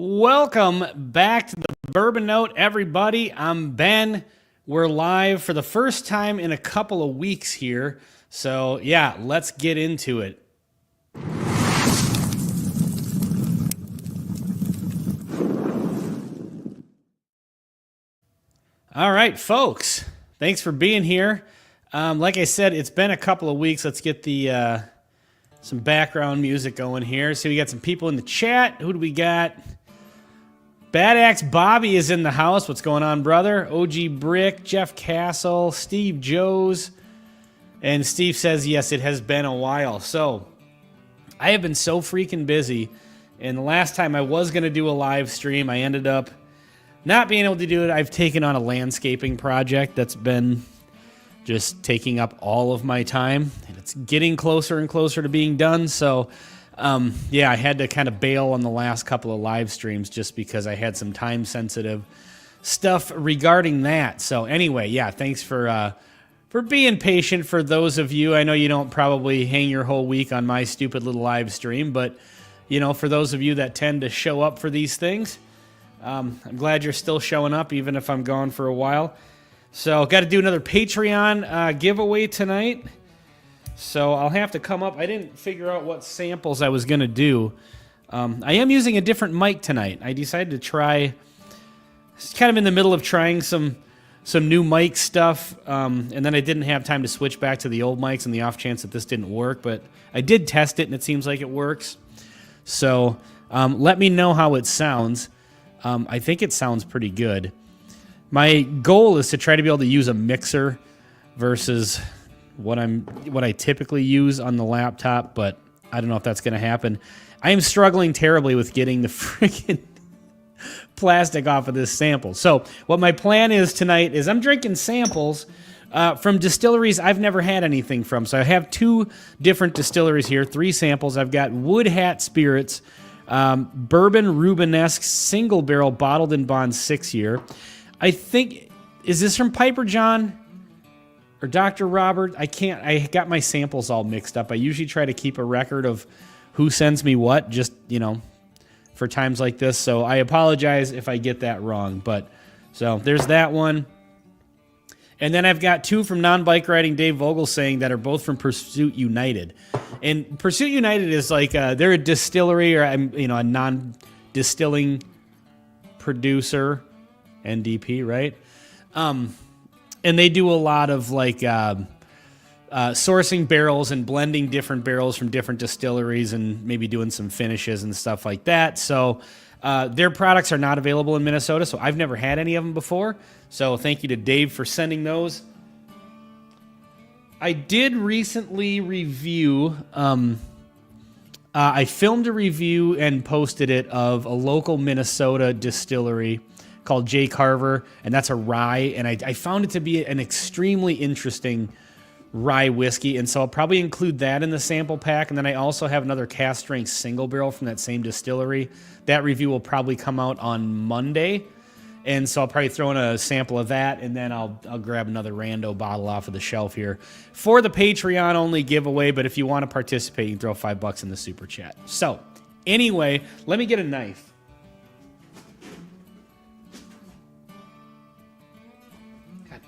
Welcome back to the Bourbon Note, everybody. I'm Ben. We're live for the first time in a couple of weeks here. So, yeah, let's get into it. All right, folks. Thanks for being here. Like I said, it's been a couple of weeks. Let's get the some background music going here. So we got some people in the chat. Who do we got? Bad Axe Bobby is in the house. What's going on, brother? OG Brick, Jeff Castle, Steve Joes. And Steve says, yes, it has been a while. So, I have been so freaking busy. And the last time I was going to do a live stream, I ended up not being able to do it. I've taken on a landscaping project that's been just taking up all of my time. And it's getting closer and closer to being done. So, yeah, I had to kind of bail on the last couple of live streams just because I had some time-sensitive stuff regarding that. So anyway, yeah, thanks for being patient for those of you. I know you don't probably hang your whole week on my stupid little live stream, but, you know, for those of you that tend to show up for these things, I'm glad you're still showing up even if I'm gone for a while. So got to do another Patreon giveaway tonight. So I'll have to come up. I didn't figure out what samples I was going to do. I am using a different mic tonight. I decided to try, it's kind of in the middle of trying some new mic stuff, and then I didn't have time to switch back to the old mics in the off chance that this didn't work, but I did test it, and it seems like it works. So let me know how it sounds. I think it sounds pretty good. My goal is to try to be able to use a mixer versus what I typically use on the laptop, but I don't know if that's going to happen. I am struggling terribly with getting the freaking plastic off of this sample. So what my plan is tonight is I'm drinking samples from distilleries I've never had anything from. So I have two different distilleries here, three samples. I've got Wood Hat Spirits, Bourbon Rubenesque Single Barrel Bottled in Bond 6-year. I think, is this from Piper John? Or Dr. Robert, I got my samples all mixed up. I usually try to keep a record of who sends me what, just, you know, for times like this. So I apologize if I get that wrong. But, so there's that one. And then I've got two from Non-Bike Riding Dave Vogel saying that are both from Pursuit United. And Pursuit United is like, they're a distillery or, you know, a non-distilling producer, NDP, right? And they do a lot of like sourcing barrels and blending different barrels from different distilleries and maybe doing some finishes and stuff like that. So their products are not available in Minnesota, so I've never had any of them before. So thank you to Dave for sending those. I did recently review, I filmed a review and posted it of a local Minnesota distillery called J. Carver, and that's a rye, and I found it to be an extremely interesting rye whiskey, and so I'll probably include that in the sample pack, and then I also have another cask strength single barrel from that same distillery. That review will probably come out on Monday, and so I'll probably throw in a sample of that, and then I'll grab another rando bottle off of the shelf here for the Patreon-only giveaway, but if you want to participate, you can throw $5 in the super chat. So, anyway, let me get a knife.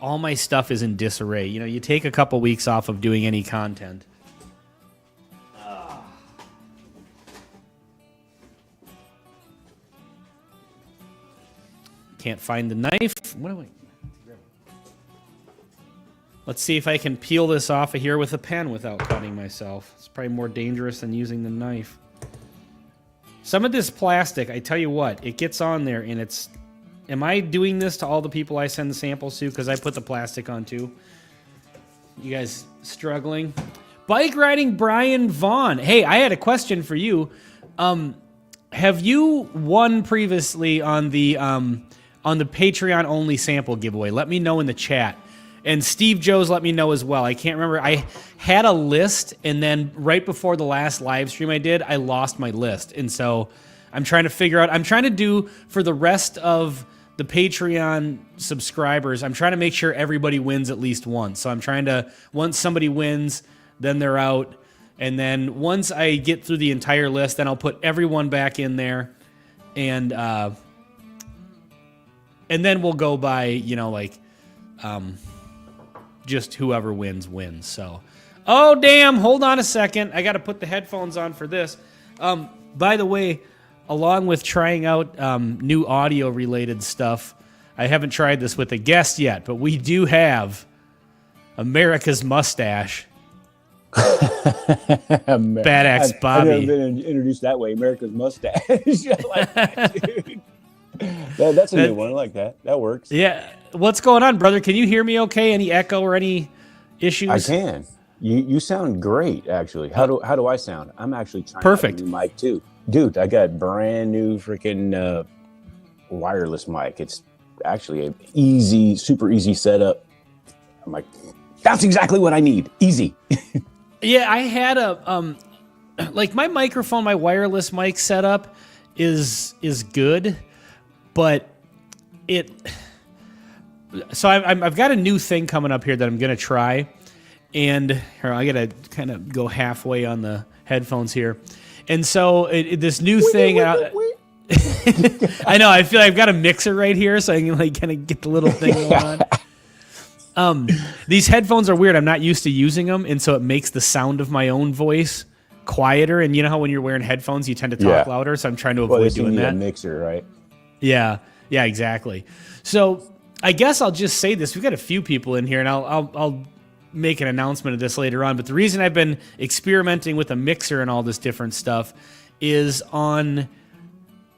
All my stuff is in disarray. You know, you take a couple weeks off of doing any content. Can't find the knife. What do I... Let's see if I can peel this off of here with a pen without cutting myself. It's probably more dangerous than using the knife. Some of this plastic, I tell you what, it gets on there and it's... Am I doing this to all the people I send samples to? Because I put the plastic on too. You guys struggling? Bike riding Brian Vaughn. Hey, I had a question for you. Have you won previously on the Patreon only sample giveaway? Let me know in the chat. And Steve Joes let me know as well. I can't remember. I had a list, and then right before the last live stream I did, I lost my list. And so I'm trying to figure out, I'm trying to do for the rest of the Patreon subscribers, I'm trying to make sure everybody wins at least once. So I'm trying to, once somebody wins, then they're out. And then once I get through the entire list, then I'll put everyone back in there. and then we'll go by, you know, like just whoever wins. So, oh damn! Hold on a second. I got to put the headphones on for this. By the way, along with trying out new audio related stuff, I haven't tried this with a guest yet, but we do have America's mustache. Badass Bobby. I've never been introduced that way. America's mustache. I like that, dude. That's a new one. I like that. That works. Yeah. What's going on, brother? Can you hear me okay? Any echo or any issues? I can. You sound great, actually. How do I sound? I'm actually trying perfect. A new mic too. Dude, I got brand new freaking wireless mic. It's actually a super easy setup. I'm like, that's exactly what I need. Easy. Yeah, I had a like my microphone, my wireless mic setup is good, but so I've got a new thing coming up here that I'm gonna try, and here, I gotta kind of go halfway on the headphones here, and so this new thing. I know. I feel like I've got a mixer right here, so I can like kind of get the little thing going on. These headphones are weird. I'm not used to using them, and so it makes the sound of my own voice quieter. And you know how when you're wearing headphones, you tend to talk louder. So I'm trying to avoid doing that. A mixer, right? Yeah, exactly. So I guess I'll just say this: we've got a few people in here, and I'll make an announcement of this later on. But the reason I've been experimenting with a mixer and all this different stuff is on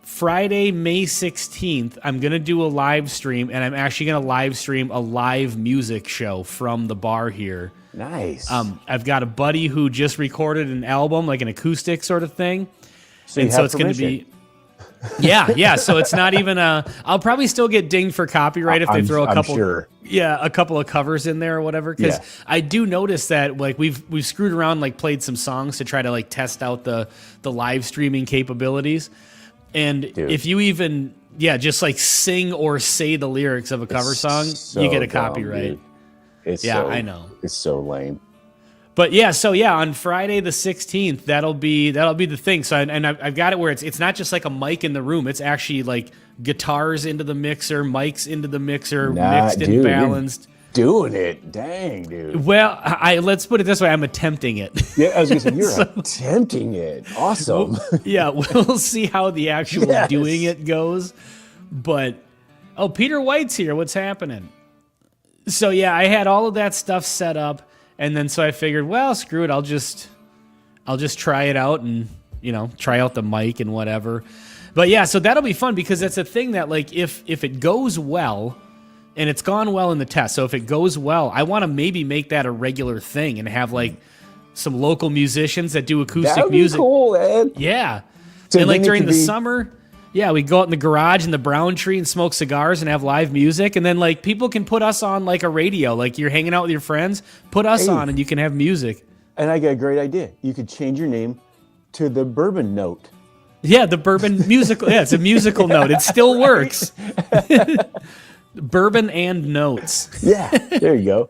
Friday, May 16th, I'm going to do a live stream, and I'm actually going to live stream a live music show from the bar here. Nice. I've got a buddy who just recorded an album, like an acoustic sort of thing. So it's going to be... Yeah. So it's not even I'll probably still get dinged for copyright if they throw a couple... Sure. Yeah, a couple of covers in there or whatever. Because I do notice that like we've screwed around, like played some songs to try to like test out the live streaming capabilities. And dude, if you even, just like sing or say the lyrics of a cover song, you get a copyright. I know. It's so lame. But on Friday the 16th, that'll be the thing. So I've got it where it's not just like a mic in the room. It's actually like guitars into the mixer, mics into the mixer, mixed and balanced. Doing it, dang, dude. Well, let's put it this way: I'm attempting it. Yeah, I was gonna say you're attempting it. Awesome. We'll see how the actual doing it goes. But Peter White's here. What's happening? So I had all of that stuff set up, and then so I figured, well, screw it. I'll just try it out and try out the mic and whatever. But so that'll be fun because that's a thing that like if it goes well. And it's gone well in the test. So if it goes well, I want to maybe make that a regular thing and have like some local musicians that do acoustic music. That'd be cool, man. Yeah. So and like during the summer, we go out in the garage in the brown tree and smoke cigars and have live music. And then like people can put us on like a radio. Like you're hanging out with your friends, put us on and you can have music. And I got a great idea. You could change your name to the Bourbon Note. Yeah, the Bourbon Musical. Yeah, it's a musical note. It still works. Bourbon and Notes. Yeah, there you go.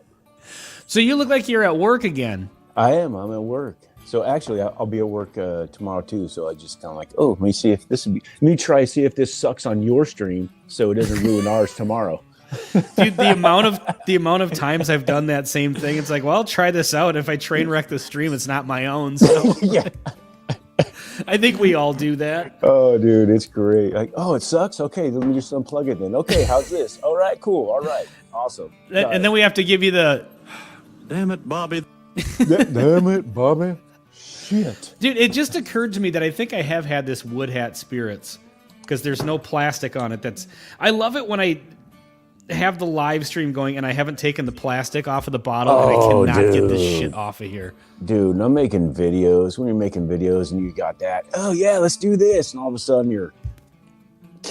So you look like you're at work again. I am. I'm at work. So actually, I'll be at work tomorrow too. So I just kind of like, let me see if let me try to see if this sucks on your stream, so it doesn't ruin ours tomorrow. Dude, the amount of times I've done that same thing, it's like, well, I'll try this out. If I train wreck the stream, it's not my own. So yeah. I think we all do that. Oh, dude, it's great. Like, it sucks? Okay, let me just unplug it then. Okay, how's this? All right, cool. All right, awesome. And then we have to give you the... Damn it, Bobby. Damn it, Bobby. Shit. Dude, it just occurred to me that I think I have had this Wood Hat Spirits because there's no plastic on it. I love it when I have the live stream going and I haven't taken the plastic off of the bottle and I cannot get this shit off of here. Dude, I'm making videos. When you're making videos and you got that, let's do this. And all of a sudden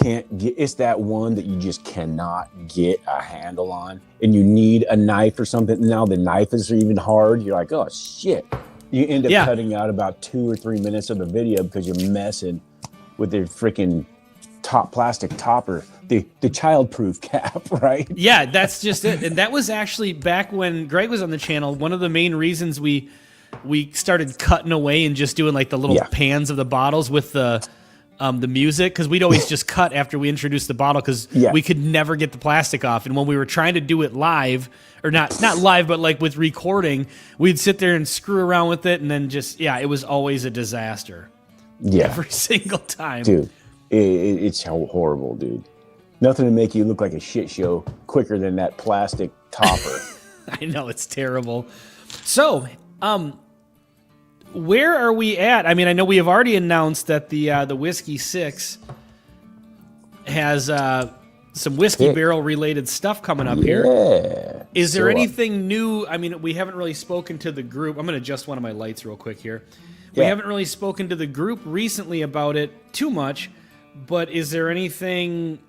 it's that one that you just cannot get a handle on and you need a knife or something. Now the knife is even hard. You're like, oh shit. You end up cutting out about 2 or 3 minutes of the video because you're messing with the freaking plastic topper, the child-proof cap, right? Yeah, that's just it. And that was actually back when Greg was on the channel, one of the main reasons we started cutting away and just doing like the little pans of the bottles with the the music, because we'd always just cut after we introduced the bottle because we could never get the plastic off. And when we were trying to do it live, or not live, but like with recording, we'd sit there and screw around with it, and then just it was always a disaster. Yeah, every single time, dude. It's horrible, dude. Nothing to make you look like a shit show quicker than that plastic topper. I know, it's terrible. So, where are we at? I mean, I know we have already announced that the Whiskey 6 has some whiskey barrel related stuff coming up here. Is there anything new? I mean, we haven't really spoken to the group. I'm going to adjust one of my lights real quick here. We haven't really spoken to the group recently about it too much, but is there anything?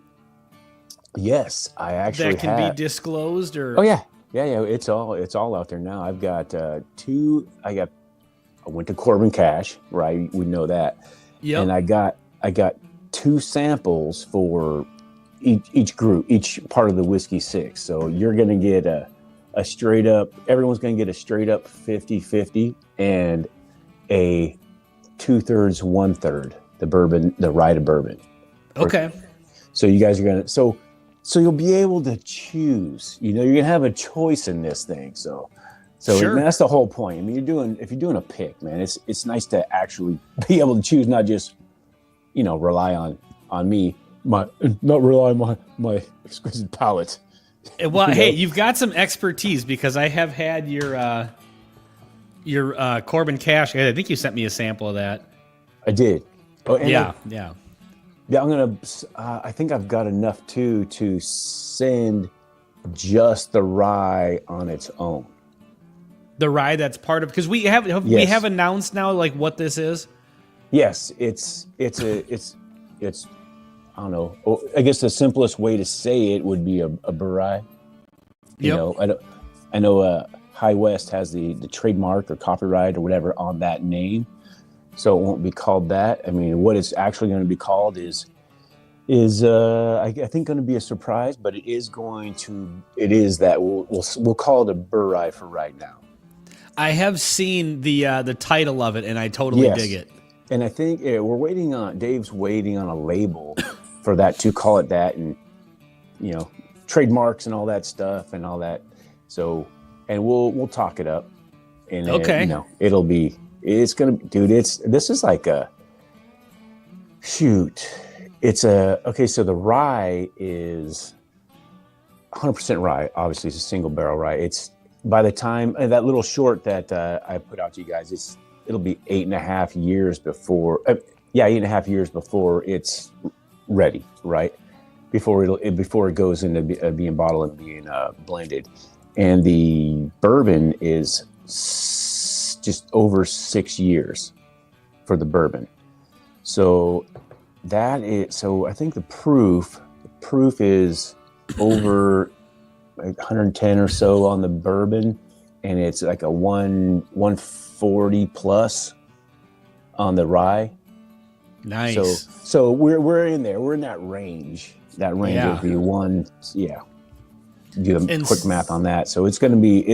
Yes, I actually that can be disclosed, or yeah. It's all out there now. I've got two. I went to Corbin Cash, right? We know that. Yeah. And I got 2 samples for each group, each part of the Whiskey 6. So you're gonna get a straight up. Everyone's gonna get a straight up 50-50 and a 2/3, 1/3. The bourbon, the rye to bourbon. Okay. So you guys are gonna So you'll be able to choose. You know, you're gonna have a choice in this thing. So sure. That's the whole point. I mean, if you're doing a pick, man, it's nice to actually be able to choose, not just rely on me, not rely on my exquisite palate. Well, hey, you've got some expertise because I have had your Corbin Cash. I think you sent me a sample of that. I did. Oh, yeah. Yeah, I'm gonna. I think I've got enough to send just the rye on its own. The rye that's part of, because we have announced now like what this is. Yes, it's I don't know. I guess the simplest way to say it would be a Burai. I know High West has the trademark or copyright or whatever on that name. So it won't be called that. I mean, what it's actually going to be called is I think going to be a surprise, but it is that we'll call it a Burai for right now. I have seen the title of it, and I totally dig it. And I think Dave's waiting on a label for that to call it that, and trademarks and all that stuff and all that. So, and we'll talk it up, and it'll be. It's gonna, dude. This is like a shoot. So the rye is 100% rye. Obviously, it's a single barrel rye. It's by the time that little short that I put out to you guys, it'll be 8.5 years before. 8.5 years before it's ready, right? Before it goes into being bottled and being blended, and the bourbon is just over 6 years for the bourbon. So I think the proof is over like 110 or so on the bourbon, and it's like a 140 plus on the rye. Nice. So we're in there. We're in that range. That range of the one. Yeah. Do the quick math on that. So it's gonna be.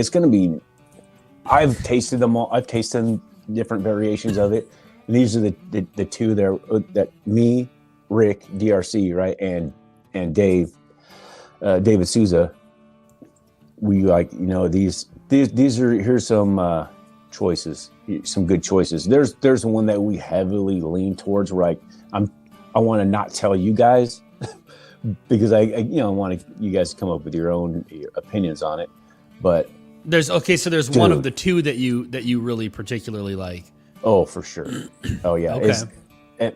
I've tasted them all. I've tasted different variations of it. And these are the two there that me, Rick, DRC, right, and Dave, David Souza. We here's some choices, some good choices. There's one that we heavily lean towards. Where I want to not tell you guys because I want you guys to come up with your own opinions on it, but. There's one of the two that you really particularly like. Oh, for sure. Oh yeah. Okay. And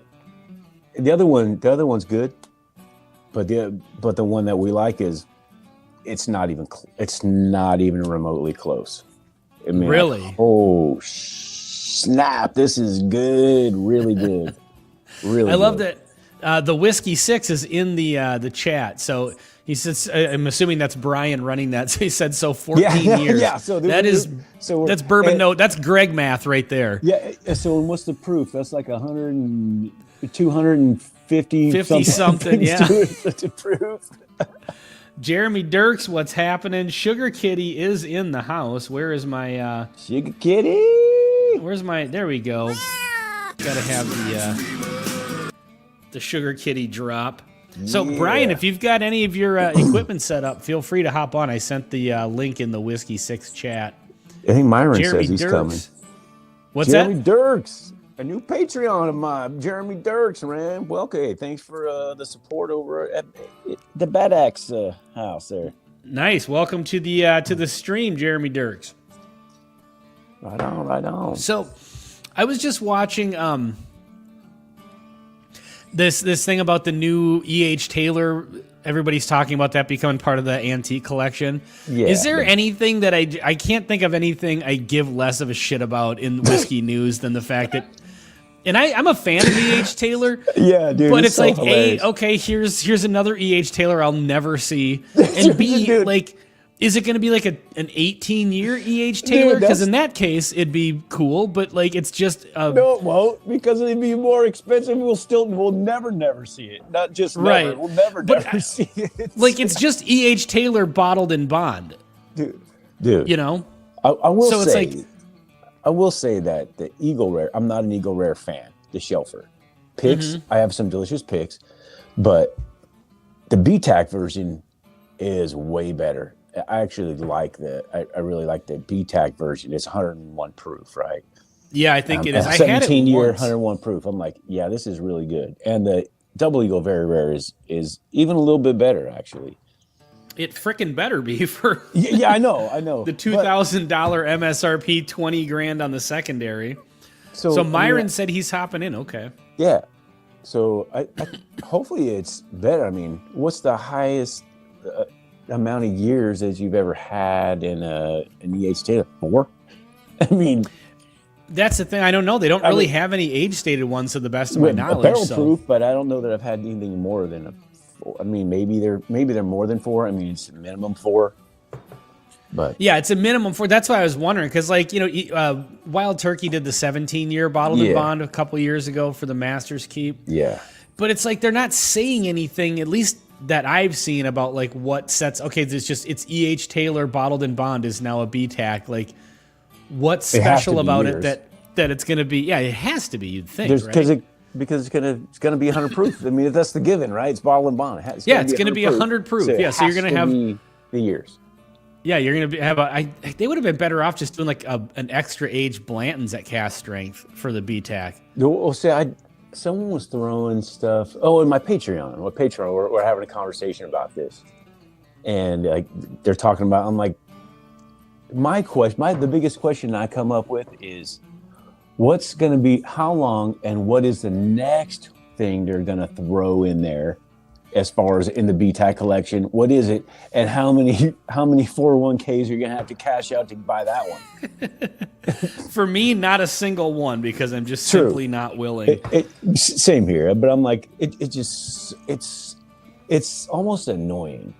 the other one's good, but the one that we like it's not even remotely close. I mean, really? Snap! This is good. Really good. Really. I love that. The Whiskey 6 is in the chat. So he says, I'm assuming that's Brian running that. So he said, 14 years. Yeah. So that's bourbon note. That's Greg math right there. Yeah. So what's the proof? That's like 250 something. Yeah. To proof. Jeremy Dirks, what's happening? Sugar Kitty is in the house. Where is my Sugar Kitty? Where's my? There we go. Gotta have the. the Sugar Kitty drop. So, Yeah. Brian, if you've got any of your equipment set up, feel free to hop on. I sent the link in the Whiskey 6 chat. I think Myron Jeremy says he's Dirks. coming. What's Jeremy that? Dirks, a new Patreon of mine. Jeremy Dirks, man. Welcome. Hey, thanks for the support over at the Bad Axe house there. Nice. Welcome to the stream, Jeremy Dirks. Right on, right on. So, I was just watching this thing about the new E.H. Taylor. Everybody's talking about that becoming part of the antique collection. Yeah, Is there anything that I can't think of anything I give less of a shit about in whiskey news than the fact that, and I'm a fan of E.H. Taylor. Yeah, dude. But it's so like, hilarious. A, okay, here's another E.H. Taylor I'll never see. And B, Dude. like, is it going to be like an 18-year E.H. Taylor? Dude, Because that's- in that case, it'd be cool. But like, it's just No, it won't, because it'd be more expensive. We'll never see it. Not just never. Right. We'll never see it. like it's just E.H. Taylor bottled in bond. dude. You know? I will So it's say, like- I will say that the Eagle Rare. I'm not an Eagle Rare fan. The Shelfer picks. Mm-hmm. I have some delicious picks, but the BTAC version is way better. I actually like I really like the BTAC version. It's 101 proof, right? Yeah, I think it is. I had it 17-year, once. 101 proof. I'm like, yeah, this is really good. And the Double Eagle Very Rare is even a little bit better, actually. It frickin' better be for Yeah, I know. the But- $2,000 MSRP, 20 grand on the secondary. So Myron said he's hopping in. Okay. Yeah. So I hopefully it's better. I mean, what's the highest amount of years that you've ever had in an EH Taylor? 4? I mean, That's the thing. I don't know. They don't really have any age-stated ones, to the best of my knowledge. barrel So. proof, but I don't know that I've had anything more than a 4. I mean, maybe they're more than 4. I mean, it's a minimum 4. But Yeah, it's a minimum for. That's why I was wondering, because Wild Turkey did the 17-year bottled in Yeah. bond a couple years ago for the Masters Keep. yeah, But it's like they're not saying anything, at least that I've seen, about like what sets. Okay, it's E.H. Taylor bottled in bond is now a BTAC. Like, what's It has to special be about yours. it that it's going to be? Yeah, it has to be. You'd think, there's right? because it's gonna be 100 proof. I mean, that's the given, right? It's bottle and bond. It's going to be 100 proof. it Yeah, so you're has going to have. be the years. Yeah, you're gonna have they would have been better off just doing like an extra age Blanton's at cast strength for the BTAC. Well, see, someone was throwing stuff. Oh, in my Patreon. We're having a conversation about this, and they're talking about. I'm like, the biggest question I come up with is, what's going to be how long, and what is the next thing they're going to throw in there, as far as in the BTAC collection? What is it, and how many 401ks you're going to have to cash out to buy that one? For me, not a single one, because I'm just True. simply not willing. Same here, but I'm like, it's almost annoying.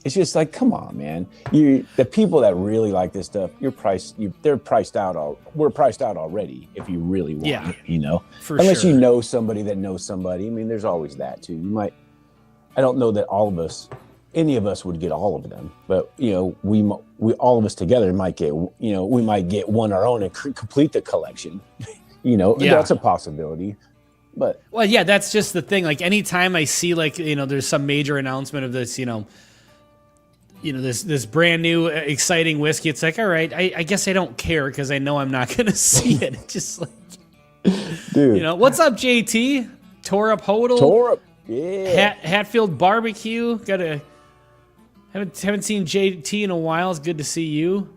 It's just like, come on, man. The people that really like this stuff, they're priced out. We're priced out already. If you really want it, For unless sure. you know somebody that knows somebody. I mean, there's always that too. I don't know that any of us would get all of them, but we all of us together might get, we might get one our own and complete the collection. That's a possibility. But Well, yeah, that's just the thing. Like, anytime I see there's some major announcement of this, this brand new exciting whiskey, it's like, all right, I guess I don't care, because I know I'm not going to see it. It's just like, dude, what's up, JT? Tore up Hodel. Yeah. Hatfield Barbecue. Haven't seen JT in a while. It's good to see you.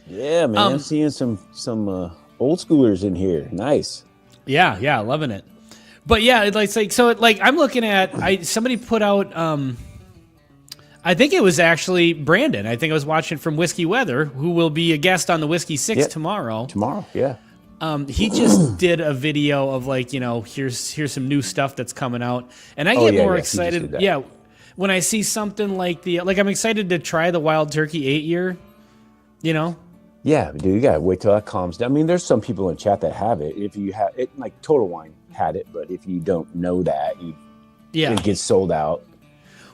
Yeah, man. I'm seeing some old schoolers in here. Nice. Yeah, loving it. But yeah, it's like, so I'm looking at, somebody put out, I think it was actually Brandon. I think I was watching from Whiskey Weather, who will be a guest on the Whiskey 6 tomorrow. Tomorrow, yeah. He just did a video of here's some new stuff that's coming out, and I get more excited. Yeah, when I see something like I'm excited to try the Wild Turkey 8-year. Yeah, dude, you gotta wait till that calms down. I mean, there's some people in chat that have it. If you have it, like Total Wine had it, but if you don't know that, it gets sold out.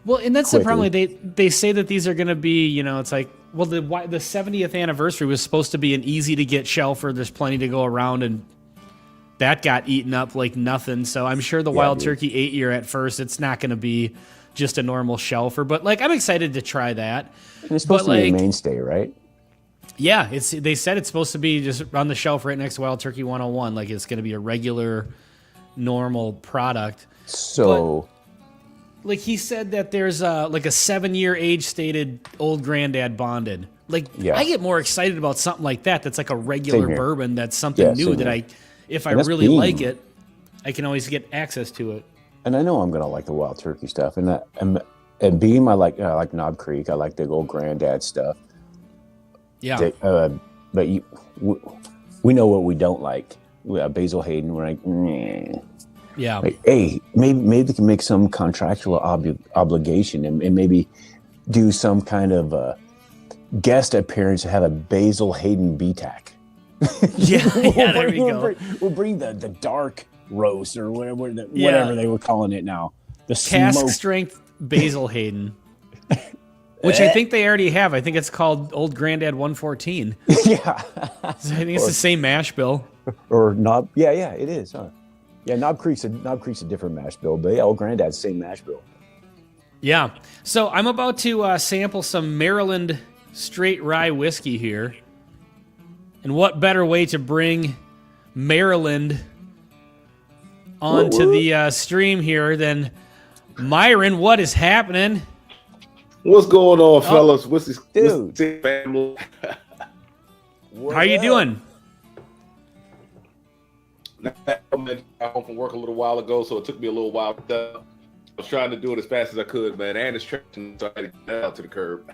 Well, and that's quickly. the problem. They say that these are going to be, it's like, well, the 70th anniversary was supposed to be an easy to get shelfer. There's plenty to go around, and that got eaten up like nothing. So I'm sure the Wild Turkey 8-year at first, it's not going to be just a normal shelfer. But like, I'm excited to try that. And it's supposed to be a mainstay, right? Yeah, they said it's supposed to be just on the shelf right next to Wild Turkey 101. Like it's going to be a regular, normal product. So, but, like he said that there's like a 7-year age stated Old Granddad bonded. Like I get more excited about something like that. That's like a regular bourbon. That's something new that if I really like it, I can always get access to it. And I know I'm gonna like the Wild Turkey stuff. And Beam, I like Knob Creek. I like the Old Granddad stuff. Yeah. But we know what we don't like. Basil Hayden, we're like, meh. Yeah. Like, hey, maybe they can make some contractual obligation and maybe do some kind of guest appearance to have a Basil Hayden BTAC. There we go. We'll bring the dark roast or whatever they were calling it now. The cask strength Basil Hayden. Which I think they already have. I think it's called Old Granddad 114. Yeah. I think it's the same mash bill. Or Knob. Yeah, it is, huh? Yeah, Knob Creek's a different mash bill, but yeah, Old Granddad's same mash bill. Yeah. So I'm about to sample some Maryland straight rye whiskey here. And what better way to bring Maryland onto the stream here than Myron? What is happening? What's going on, fellas? What's this, dude? Family? How you doing? I got home from work a little while ago, so it took me a little while. I was trying to do it as fast as I could, man. And it's stretching, so I had to get out to the curb.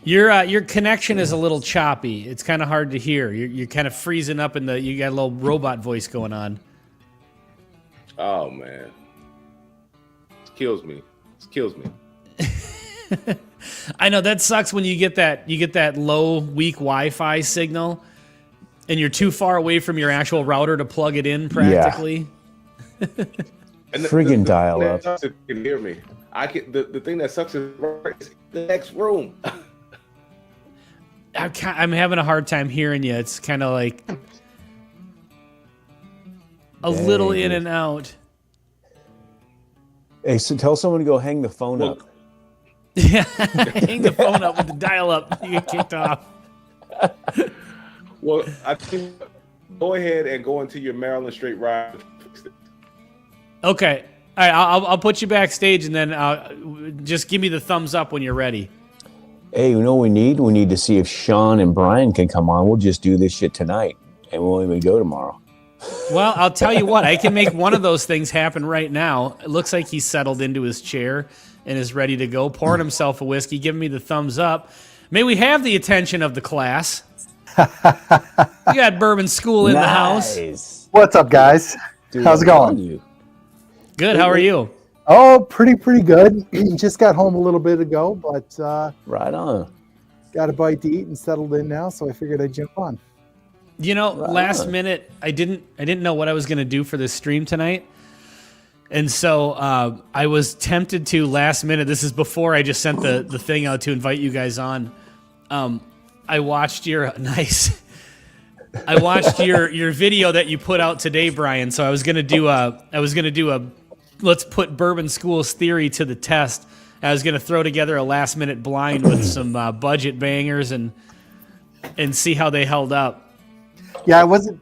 Your connection is a little choppy. It's kind of hard to hear. You're kind of freezing up you got a little robot voice going on. Oh man, it kills me. I know that sucks when you get that low, weak Wi-Fi signal, and you're too far away from your actual router to plug it in. Practically. Yeah. And friggin' dial up. You can hear me. The thing that sucks is the next room. I'm having a hard time hearing you. It's kind of like a little in and out. Hey, so tell someone to go hang the phone up. Yeah, hang the phone up with the dial-up. You get kicked off. Well, I think go ahead and go into your Maryland straight rye. Okay. All right, I'll put you backstage, and then just give me the thumbs up when you're ready. Hey, you know what we need? We need to see if Sean and Brian can come on. We'll just do this shit tonight, and we'll even go tomorrow. Well, I'll tell you what. I can make one of those things happen right now. It looks like he's settled into his chair and is ready to go, pouring himself a whiskey, giving me the thumbs up. May we have the attention of the class. You got Bourbon School in the house. What's up, guys? Dude, how's it going? Good. How are you? Oh, pretty good. Just got home a little bit ago, but right on. Got a bite to eat and settled in now, so I figured I'd jump on. You know, last minute, I didn't know what I was going to do for this stream tonight. And so I was tempted to last minute. This is before I just sent the thing out to invite you guys on. I watched your your video that you put out today, Brian. So I was gonna do a let's put Bourbon School's theory to the test. I was gonna throw together a last minute blind with some budget bangers and see how they held up. Yeah, I wasn't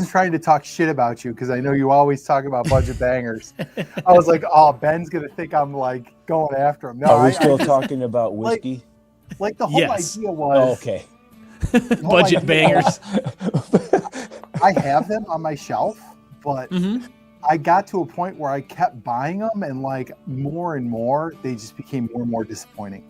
trying to talk shit about you because I know you always talk about budget bangers. I was like, oh, Ben's gonna think I'm like going after him. No, are we still talking about whiskey? Like the whole idea was okay. Budget bangers. I have them on my shelf, but I got to a point where I kept buying them, and like more and more, they just became more and more disappointing.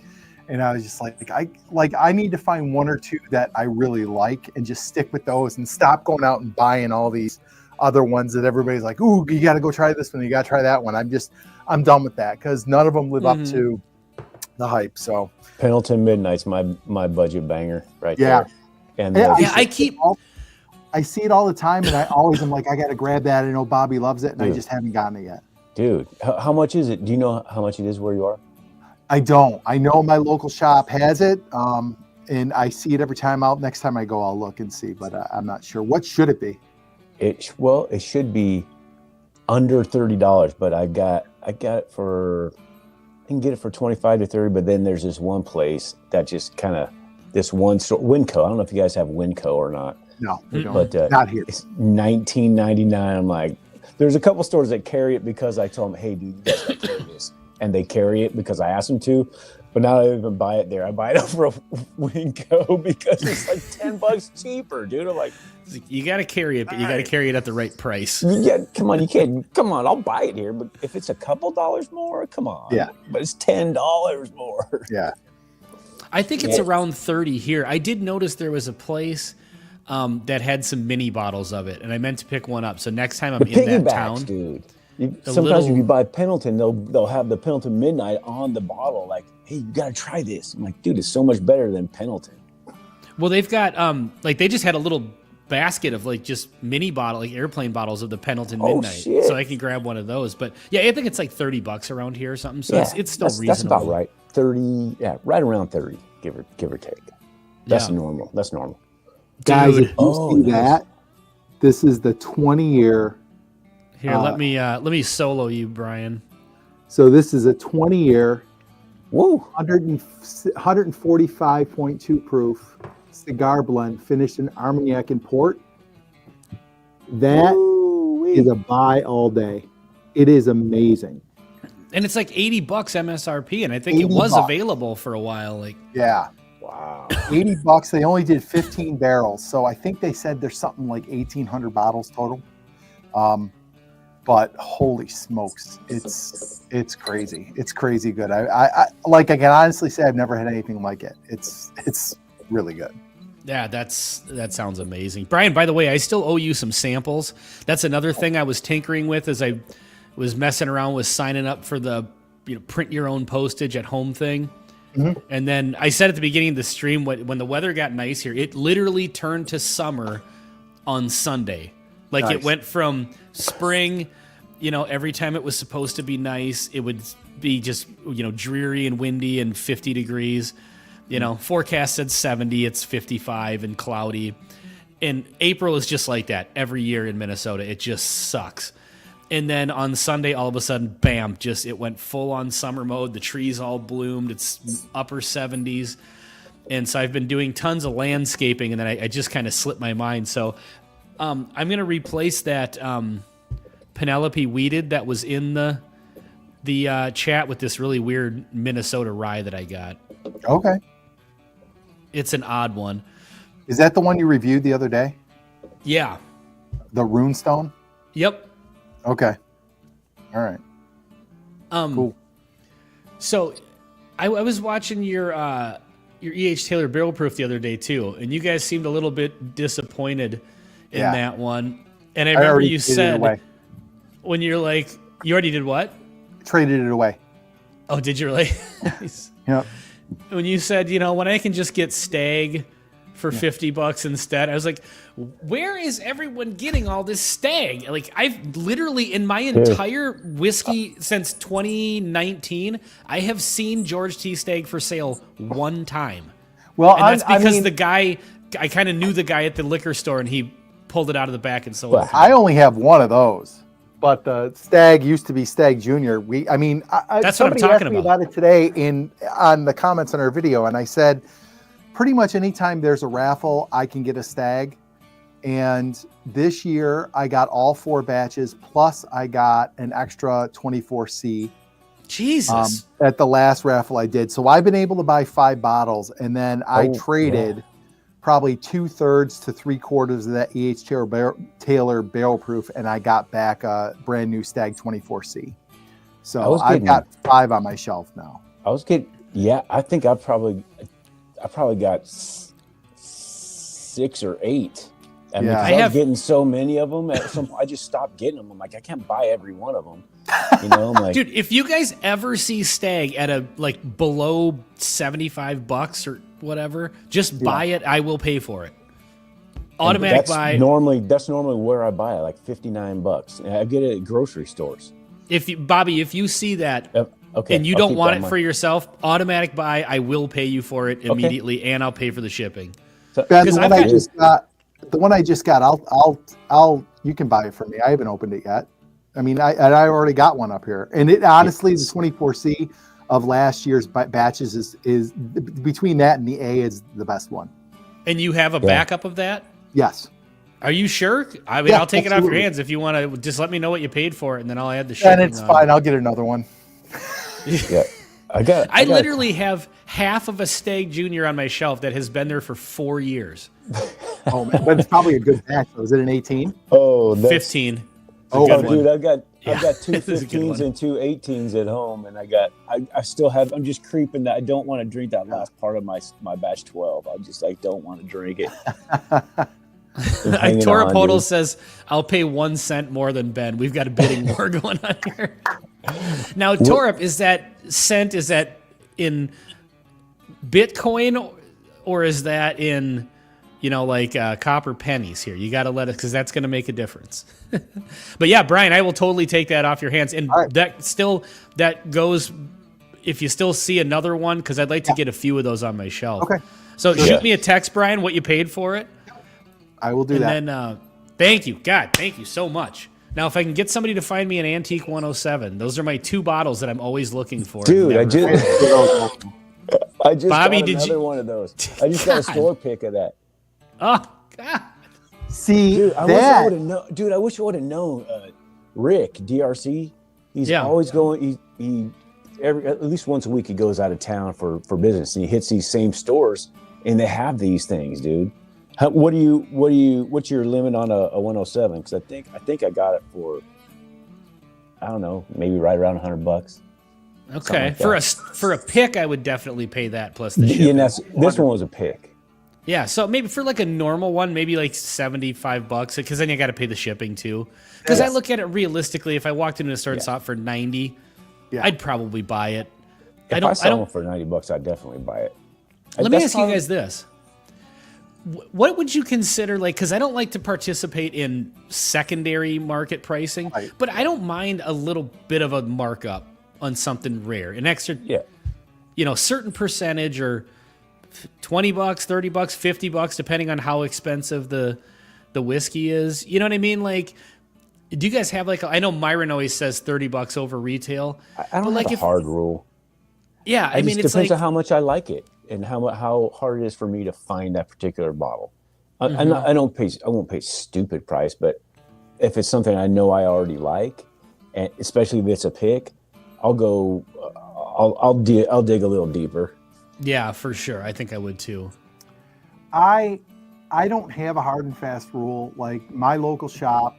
And I was just like, I need to find one or two that I really like and just stick with those and stop going out and buying all these other ones that everybody's like, ooh, you got to go try this one, you got to try that one. I'm done with that because none of them live up to the hype. So Pendleton Midnight's my budget banger right there. And I see it all the time, and I always am like, I got to grab that. I know Bobby loves it, and I just haven't gotten it yet. Dude, how much is it? Do you know how much it is where you are? I don't. I know my local shop has it, and I see it every time out. Next time I go, I'll look and see, but I'm not sure. What should it be? it should be under $30, but I got it for, I can get it for 25 to 30, but then there's this one place that just kind of, this one store, Winco. I don't know if you guys have Winco or not. No, we don't. But Not here. It's $19.99. I'm like, there's a couple stores that carry it because I told them, hey, dude, you guys gotta carry this, and they carry it because I asked them to. But now I don't even buy it there. I buy it over a Winco because it's like $10 cheaper, dude. I'm like, you got to carry it, but you got to carry it at the right price. yeah, come on, you can't. Come on, I'll buy it here, but if it's a couple dollars more, come on. Yeah, but it's $10 more. Yeah, I think it's around 30 here. I did notice there was a place that had some mini bottles of it, and I meant to pick one up. So next time I'm in that town, dude. Sometimes if you buy Pendleton, they'll have the Pendleton Midnight on the bottle. Like, hey, you gotta try this. I'm like, dude, it's so much better than Pendleton. Well, they've got like they just had a little basket of like just mini bottle, like airplane bottles of the Pendleton Midnight, shit. so I can grab one of those. But yeah, I think it's like $30 around here or something. So it's still reasonable. That's about right. 30, yeah, right around 30, give or take. That's normal. That's normal. guys, Dude. if you see that, this is the 20-year. Here, let me solo you, Brian. So this is a 20-year, Woo. 145.2 proof cigar blend finished in Armagnac and port. That is a buy all day. It is amazing. And it's like $80 MSRP, and I think it was available for a while. Like, yeah, Wow. $80. They only did 15 barrels, so I think they said there's something like 1,800 bottles total. But holy smokes, it's crazy. It's crazy good. I can honestly say I've never had anything like it. It's really good. yeah, that sounds amazing, Brian. By the way, I still owe you some samples. That's another thing I was tinkering with as I was messing around with signing up for the print your own postage at home thing. Mm-hmm. And then I said at the beginning of the stream, when the weather got nice here, it literally turned to summer on Sunday. Like Nice. It went from spring, every time it was supposed to be nice, it would be just, dreary and windy and 50 degrees. Forecast said 70, it's 55 and cloudy. And April is just like that every year in Minnesota. It just sucks. And then on Sunday, all of a sudden, bam, it went full on summer mode. The trees all bloomed. It's upper 70s. And so I've been doing tons of landscaping, and then I just kind of slipped my mind. So I'm going to replace that Penelope weeded that was in the chat with this really weird Minnesota rye that I got. Okay. It's an odd one. Is that the one you reviewed the other day? Yeah. The Runestone? Yep. Okay. All right. Cool. So I was watching your E.H. Taylor Barrel Proof the other day too, and you guys seemed a little bit disappointed in that one. And I remember you said when you're like, you already did what? Traded it away. Oh, did you really? Nice. Yep. When you said, when I can just get Stag for $50 instead, I was like, where is everyone getting all this Stag? Like, I've literally, in my entire whiskey since 2019, I have seen George T. Stag for sale one time. Well, and that's because the guy, I kind of knew the guy at the liquor store, and he pulled it out of the back and sold it. I only have one of those. But the Stag used to be Stag Junior. That's what I'm talking asked me about it today on the comments on our video, and I said, pretty much anytime there's a raffle, I can get a Stag. And this year, I got all 4 batches, plus I got an extra 24C. Jesus! At the last raffle I did, so I've been able to buy 5 bottles, and then I traded probably 2/3 to 3/4 of that E.H. Taylor Barrel Proof, and I got back a brand new Stag 24C. So I've got 5 on my shelf now. I think I probably got 6 or 8. I mean, I was getting so many of them. At some point, I just stopped getting them. I'm like, I can't buy every one of them. I'm like, dude, if you guys ever see Stag at a below $75 or whatever, just buy it. I will pay for it. Automatic buy. That's normally where I buy it, like $59. I get it at grocery stores. Bobby, if you see that and you don't want it for yourself, automatic buy. I will pay you for it immediately, and I'll pay for the shipping. Ben, the one I just got, I'll You can buy it from me. I haven't opened it yet. I mean, I already got one up here, and it honestly, the 24C of last year's batches is between that and the A is the best one. And you have a backup of that? Yes. Are you sure? I mean, I'll take it off your absolutely. hands if you want to. Just let me know what you paid for it, and then I'll add the shipping. And it's fine. I'll get another one. Yeah. I literally have half of a Stag Junior on my shelf that has been there for 4 years. Oh man, but it's probably a good batch. Is it an 18? Oh, that's, 15. Oh, dude, I've got two This is a good 15s one. and two 18s at home, and I still have. I'm just creeping that I don't want to drink that last part of my batch 12. I just don't want to drink it. Torapodal says, "I'll pay 1 cent more than Ben." We've got a bidding war going on here. Now, Torap, is that in Bitcoin or is that in, copper pennies here? You got to let it, because that's going to make a difference. But yeah, Brian, I will totally take that off your hands. And that goes, if you still see another one, because I'd like to get a few of those on my shelf. Okay. So shoot me a text, Brian, what you paid for it. I will do that. And then, thank you. God, thank you so much. Now, if I can get somebody to find me an Antique 107, those are my 2 bottles that I'm always looking for. Dude, I just Bobby, got another one of those. I just got a store pick of that. Oh, God. See, Dude, I wish I would have known. Rick, DRC, he's always going. He at least once a week he goes out of town for business, and he hits these same stores, and they have these things, dude. What's your limit on a 107? Because I think I got it for, I don't know, maybe right around $100. Okay, like for a pick, I would definitely pay that plus the shipping. And this one was a pick. Yeah, so maybe for like a normal one, maybe like $75, because then you got to pay the shipping too. Because I look at it realistically, if I walked into a store and saw it for $90, I'd probably buy it. If I saw one for $90, I'd definitely buy it. Let me ask you guys this. What would you consider, because I don't like to participate in secondary market pricing, but I don't mind a little bit of a markup on something rare, an extra, certain percentage, or $20, $30, $50, depending on how expensive the whiskey is. You know what I mean? Like, do you guys have I know Myron always says $30 over retail. I don't have a hard rule. Yeah, I mean, it depends on how much I like it and how hard it is for me to find that particular bottle. I won't pay stupid price, but if it's something I know I already like, and especially if it's a pick, I'll go. I'll dig a little deeper. Yeah, for sure. I think I would too. I don't have a hard and fast rule. Like my local shop,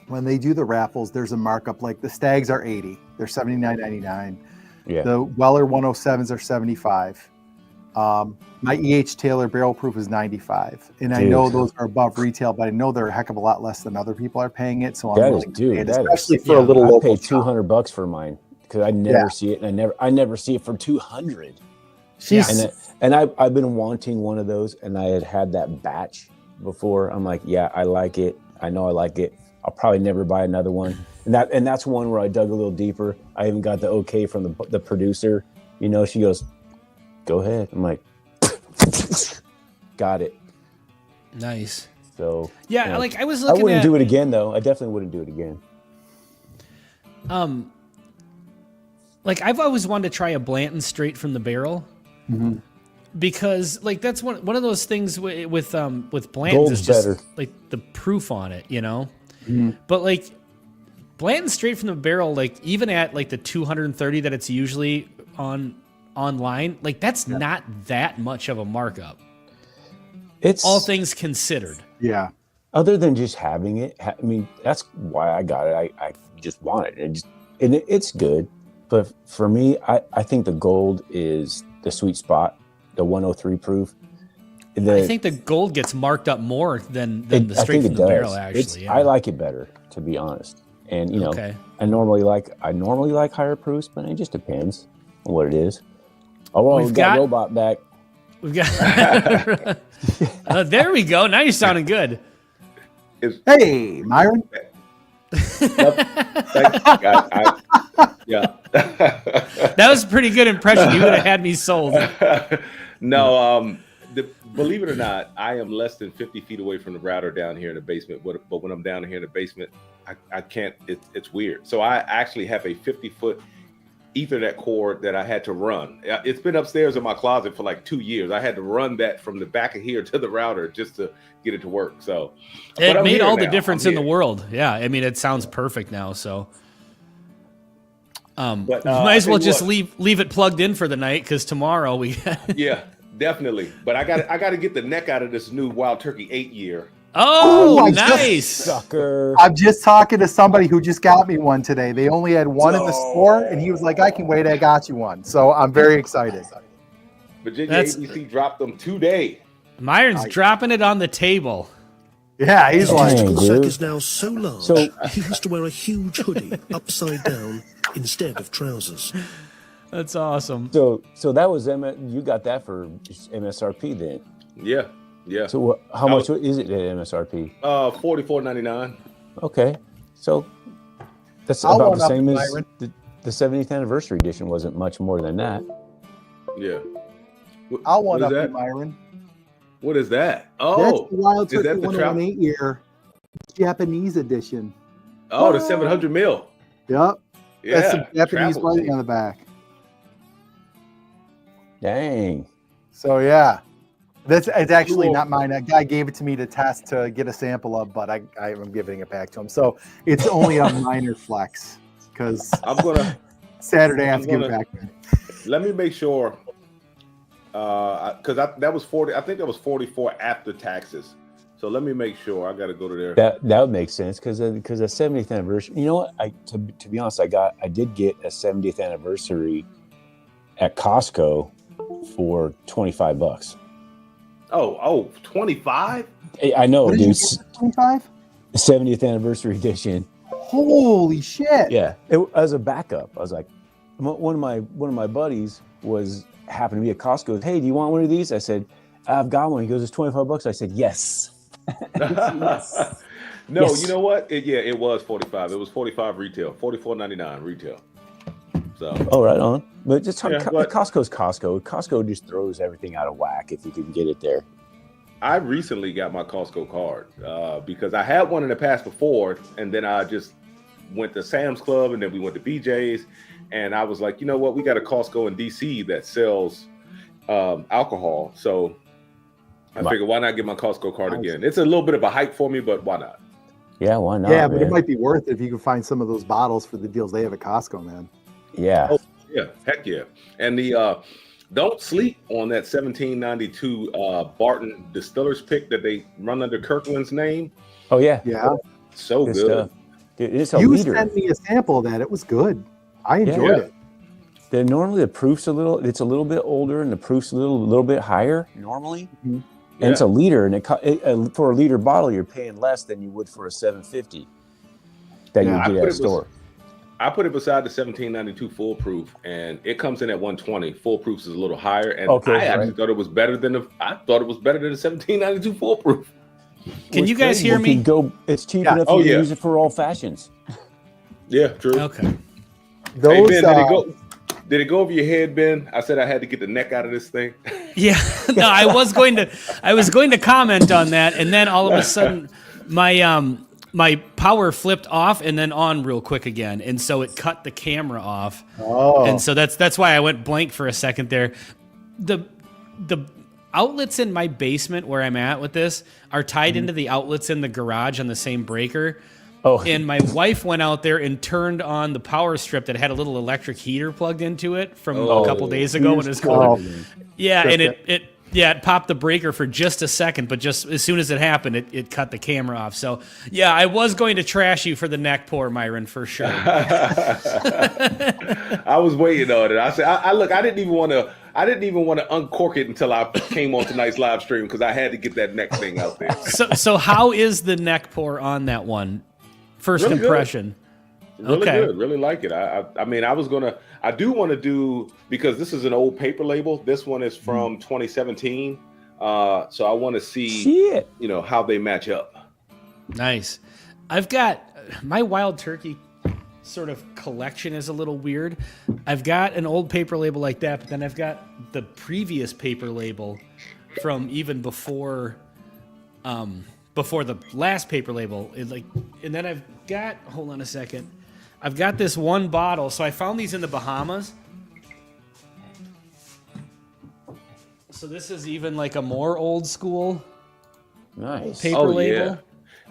when they do the raffles, there's a markup. Like the Stags are 80, they're $79.99. Yeah. The Weller 107s are 75. My EH Taylor barrel proof is 95, and I know those are above retail, but I know they're a heck of a lot less than other people are paying it. So I'm willing to pay it, especially for a little local. I paid $200 for mine because I never see it, and I never see it for $200. And I've been wanting one of those, and I had that batch before. I'm like, yeah, I like it. I know I like it. I'll probably never buy another one. And that's one where I dug a little deeper. I even got the okay from the producer. She goes, "Go ahead." I'm like, got it. Nice. So yeah, I was looking. I wouldn't do it again though. I definitely wouldn't do it again. I've always wanted to try a Blanton straight from the barrel. Mm-hmm. Because that's one of those things with Blanton's is just better. The proof on it, Mm-hmm. But Blanton straight from the barrel, even at the 230 that it's usually online, that's not that much of a markup. It's all things considered. Yeah. Other than just having it, I mean, that's why I got it. I just want it. It's good. But for me, I think the gold is the sweet spot, the 103 proof. I think the gold gets marked up more than the straight from the barrel, actually. I like it better, to be honest. And, I normally like higher proofs, but it just depends on what it is. Oh, we've got Robot back. We've got... there we go. Now you're sounding good. Hey, Myron. Yeah. That was a pretty good impression. You would have had me sold. No, believe it or not, I am less than 50 feet away from the router down here in the basement. But when I'm down here in the basement, I can't. It's weird. So I actually have a 50-foot Ethernet cord that I had to run. It's been upstairs in my closet for like 2 years. I had to run that from the back of here to the router just to get it to work. So it made all the difference in the world. Yeah, I mean, it sounds perfect now. So, but might as well just leave it plugged in for the night because tomorrow we. Yeah, definitely. But I got to get the neck out of this new Wild Turkey 8-year. Oh, nice. Sucker. I'm just talking to somebody who just got me one today. They only had one in the store, and he was like, I can wait, I got you one. So I'm very excited. Virginia ABC dropped them today. Myron's dropping it on the table. Yeah, he's like, Dang, sack dude. is now so large, he has to wear a huge hoodie upside down instead of trousers. That's awesome. So that was you got that for MSRP then? Yeah. Yeah. So how much is it at MSRP? $44.99. Okay, so that's I'll about one the up same to as Myron. the 70th anniversary edition. Wasn't much more than that. Yeah. I'll one What up is you, that? Myron. What is that? That's Oh, the Wild is Turkey that the trap? 118 year Japanese edition. Oh, the 700 mil. Yep. Yeah. That's some Japanese travel writing tape. on the back. Dang. So yeah. It's actually not mine. A guy gave it to me to test to get a sample of, but I'm giving it back to him. So it's only a minor flex because I'm gonna Saturday I have to give it back to him. let me make sure. Because that was 40. I think that was 44 after taxes. So let me make sure. I got to go to there. That would make sense because the 70th anniversary. You know what? To be honest, I did get a 70th anniversary at Costco for $25. Oh, 25? I know, What did dude. you get, 25? 70th anniversary edition. Holy shit! Yeah, as a backup. I was like, one of my buddies happened to be at Costco. Hey, do you want one of these? I said, I've got one. He goes, it's $25. I said, yes. No, Yes. you know what? It was 45. It was 45 retail, 44.99 retail. So Oh, right on. But just Yeah, but- Costco's Costco. Costco just throws everything out of whack if you can get it there. I recently got my Costco card because I had one in the past before, and then I just went to Sam's Club, and then we went to BJ's, and I was like, you know what? We got a Costco in DC that sells alcohol, so I figured why not get my Costco card again? It's a little bit of a hype for me, but why not? Yeah, why not? Yeah, but man? it might be worth it if you can find some of those bottles for the deals they have at Costco, man. Yeah. Oh, yeah, heck yeah. And the don't sleep on that 1792 Barton Distillers pick that they run under Kirkland's name. Oh yeah. Yeah. So Good good. stuff. Dude, it's a You liter. sent me a sample of that. It was good. I enjoyed Yeah. it. Then normally the proof's a little bit older and the proof's a little bit higher normally. Mhm. And it's a liter, and for a liter bottle, you're paying less than you would for a 750 that Yeah, you get at a store. I put it beside the 1792 full proof, and it comes in at 120. Full proof is a little higher, and Okay, I actually right. thought it was better than the 1792 full proof. Can you guys Great. hear You me? can go. It's cheap Yeah. enough Oh, you can yeah. use it for all fashions. Yeah, true. Okay. Hey Those Ben, did it go over your head, Ben? I said I had to get the neck out of this thing. Yeah. No, I was going to comment on that, and then all of a sudden, my power flipped off and then on real quick again, and so it cut the camera off. Oh. And so that's why I went blank for a second there. The outlets in my basement where I'm at with this are tied into the outlets in the garage on the same breaker. Oh, And my wife went out there and turned on the power strip that had a little electric heater plugged into it from a couple days ago when it was cold. Oh. Yeah, and Tripped it popped the breaker for just a second, but just as soon as it happened, it cut the camera off. So yeah, I was going to trash you for the neck pour, Myron, for sure. I was waiting on it. I said, I look. I didn't even want to uncork it until I came on tonight's live stream because I had to get that neck thing out there. So how is the neck pour on that one? First Really good. impression. Really Okay. good. Really like it. I mean, I do want to do, because this is an old paper label. This one is from 2017. So I want to see, shit. how they match up. Nice. I've got my Wild Turkey sort of collection is a little weird. I've got an old paper label like that, but then I've got the previous paper label from even before the last paper label. And then I've got, hold on a second. I've got this one bottle. So I found these in the Bahamas. So this is even like a more old school Nice. paper label. Yeah.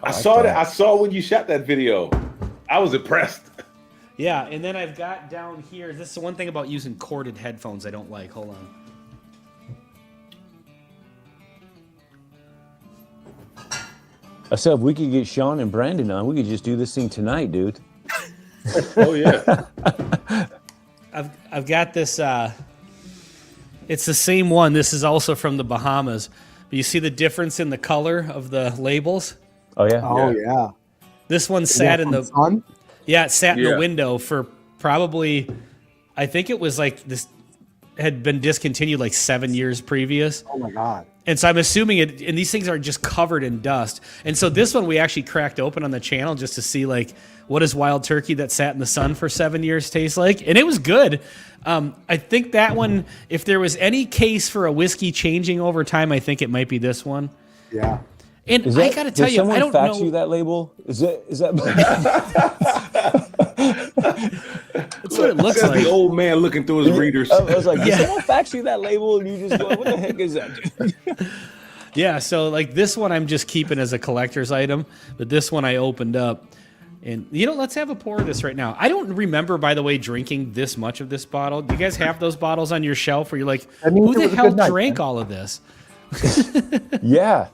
I saw that. I saw when you shot that video. I was impressed. Yeah, and then I've got down here, this is the one thing about using corded headphones I don't like. Hold on. I said if we could get Sean and Brandon on, we could just do this thing tonight, dude. Oh yeah. I've got this. It's the same one. This is also from the Bahamas. But you see the difference in the color of the labels? Oh yeah. Oh yeah. This one sat in the sun. Yeah, it sat in Yeah. the window for probably, I think it was like this had been discontinued like 7 years previous. Oh my god. And so I'm assuming it, and these things are just covered in dust. And so this one we actually cracked open on the channel just to see like what does wild turkey that sat in the sun for 7 years taste like, and it was good. I think that one, if there was any case for a whiskey changing over time, I think it might be this one. Yeah. And Is that, I got to tell did you, someone I don't fax know. you that label? Is that? That's what it looks That's like. the old man looking through his readers. I was like, did Yeah. someone fax you that label? And you just go, what the heck is that? Dude? Yeah, so like this one I'm just keeping as a collector's item, but this one I opened up. And, let's have a pour of this right now. I don't remember, by the way, drinking this much of this bottle. Do you guys have those bottles on your shelf where you're like, That means who it the was a hell good night, drank man. all of this? Yeah.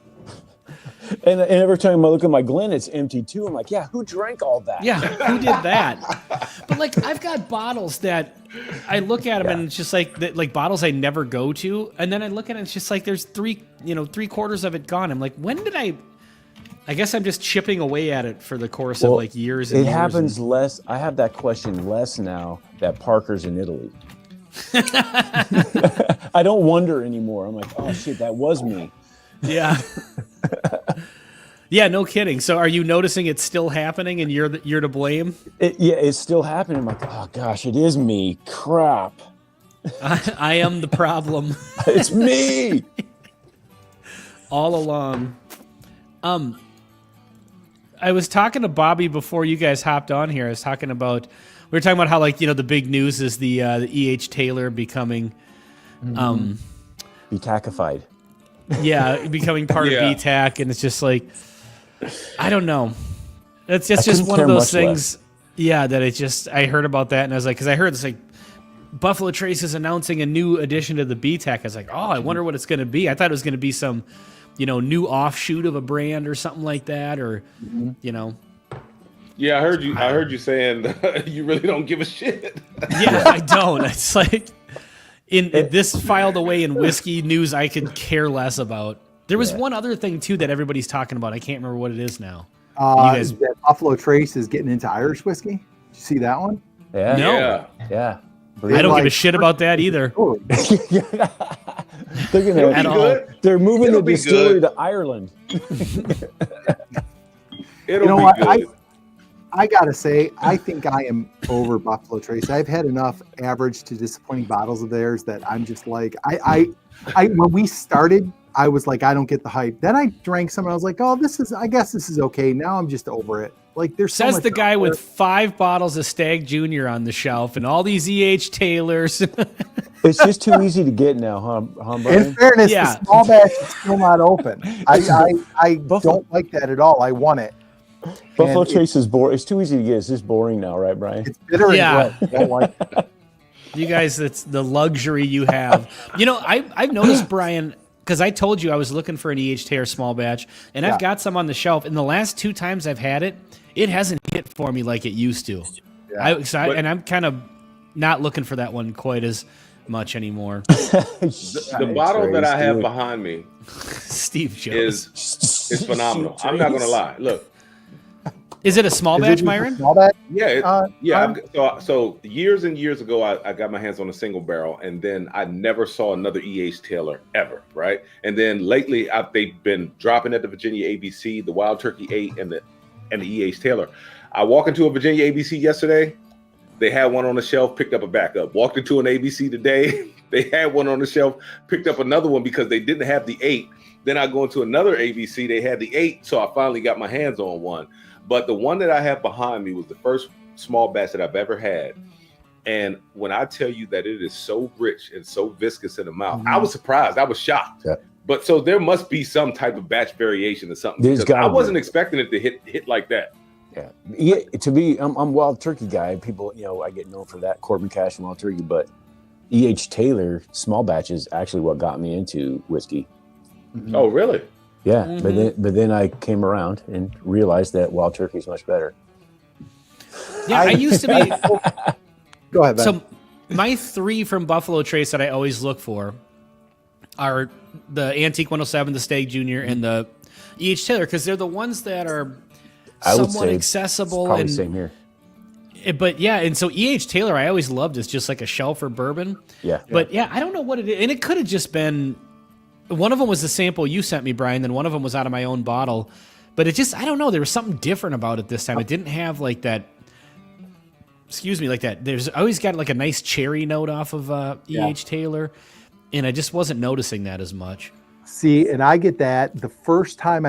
And every time I look at my Glen, it's empty too. I'm like, yeah, who drank all that? Yeah, who did that? But, like, I've got bottles that I look at them and it's just like bottles I never go to. And then I look at it and it's just like there's three quarters of it gone. I'm like, when did I guess I'm just chipping away at it for the course of like years and It years. happens less. I have that question less now that Parker's in Italy. I don't wonder anymore. I'm like, oh shit, that was me. Yeah. Yeah, no kidding. So are you noticing it's still happening and you're to blame? Yeah, it's still happening. I'm like, oh gosh, it is me. Crap. I am the problem It's me. all along. I was talking to Bobby before you guys hopped on here. I was talking about, we were talking about how like, the big news is the E.H. Taylor becoming, Betacified. becoming part Yeah. of BTAC. And it's just like, I don't know. It's just couldn't one of care those much things. Yeah. That I heard about that and I was like, cause I heard this like Buffalo Trace is announcing a new addition to the BTAC. I was like, oh, I wonder what it's going to be. I thought it was going to be some, new offshoot of a brand or something like that. Or, Yeah, I heard you saying you really don't give a shit. Yeah, I don't. It's like in this filed away in whiskey news I could care less about. There was one other thing too that everybody's talking about. I can't remember what it is now. guys- That Buffalo Trace is getting into Irish whiskey. Did you see that one? Yeah. No. Yeah. Yeah. I don't give a like- shit about that either. Oh, They're gonna. At all. Good. They're moving It'll the be distillery good. to Ireland. It'll know be what? good. I gotta say, I think I am over Buffalo Trace. I've had enough average to disappointing bottles of theirs that I'm just like, I when we started, I was like, I don't get the hype. Then I drank some and I was like, oh, I guess this is okay. Now I'm just over it. Like there's so Says much the guy out with there. 5 bottles of Stag Junior on the shelf and all these E.H. Taylors. It's just too easy to get now, huh, In Brian? fairness, Yeah. the small batch is still not open. I Buffalo- don't like that at all. I want it. Buffalo And Trace is boring. It's too easy to get. It's just boring now, right, Brian? It's bitter Yeah. and gross. I don't like it. You guys, that's the luxury you have. I've noticed, Brian, because I told you I was looking for an E.H. Taylor small batch, and I've Yeah. got some on the shelf. And the last 2 times I've had it, it hasn't hit for me like it used to. Yeah. And I'm kind of not looking for that one quite as much anymore. The bottle that I have Dude. behind me Steve Jones. is phenomenal. I'm not gonna lie. Look, Is it a small Is batch, it just a Myron? Small batch? yeah, yeah. Um, So years and years ago, I got my hands on a single barrel, and then I never saw another E.H. Taylor ever, right? And then lately, they've been dropping at the Virginia ABC, the Wild Turkey 8, and the E.H. Taylor. I walk into a Virginia ABC yesterday. They had one on the shelf, picked up a backup. Walked into an ABC today. They had one on the shelf, picked up another one because they didn't have the 8. Then I go into another ABC. They had the 8, so I finally got my hands on one. But the one that I have behind me was the first small batch that I've ever had. And when I tell you that it is so rich and so viscous in the mouth, I was surprised. I was shocked. Yeah. But so there must be some type of batch variation or something. Because I wasn't expecting it to hit like that. Yeah. To be, I'm Wild Turkey guy. People, I get known for that, Corbin Cash and Wild Turkey. But E.H. Taylor small batch is actually what got me into whiskey. Mm-hmm. Oh, really? Yeah. Mm-hmm. But then I came around and realized that Wild Turkey is much better. Yeah, I used to be. Go ahead, Ben. So my 3 from Buffalo Trace that I always look for are the Antique 107, the Stag Junior, and the E.H. Taylor, because they're the ones that are somewhat accessible. Probably the same here. But yeah, and so E.H. Taylor I always loved as just like a shelf or bourbon. Yeah. But yeah, I don't know what it is. And it could have just been, one of them was the sample you sent me, Brian, then one of them was out of my own bottle. But it just, I don't know, there was something different about it this time. It didn't have like that, like that. There's always got like a nice cherry note off of E.H. Taylor, and I just wasn't noticing that as much. See, and I get that the first time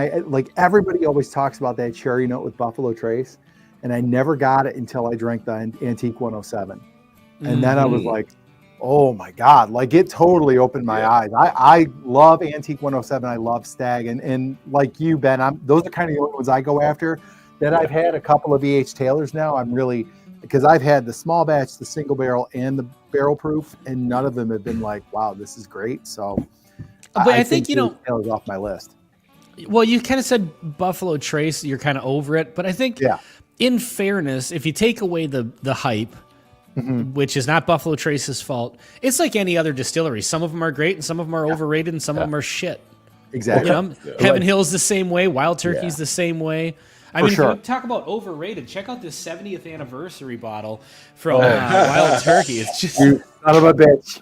everybody always talks about that cherry note with Buffalo Trace, and I never got it until I drank the Antique 107. And then I was like, oh my God, like it totally opened my eyes. I love Antique 107. I love Stag. And like you, Ben, those are kind of the only ones I go after. Then I've had a couple of E.H. Taylors now. Because I've had the small batch, the single barrel, and the barrel proof, and none of them have been like, wow, this is great. So but I think Taylor's off my list. Well, you kind of said Buffalo Trace, you're kind of over it. But I think in fairness, if you take away the hype, which is not Buffalo Trace's fault, it's like any other distillery. Some of them are great, and some of them are overrated, and some of them are shit. Exactly. Heaven Hill's the same way. Wild Turkey's the same way. I mean, if you talk about overrated, check out this 70th anniversary bottle from Wild Turkey. It's just you son of a bitch.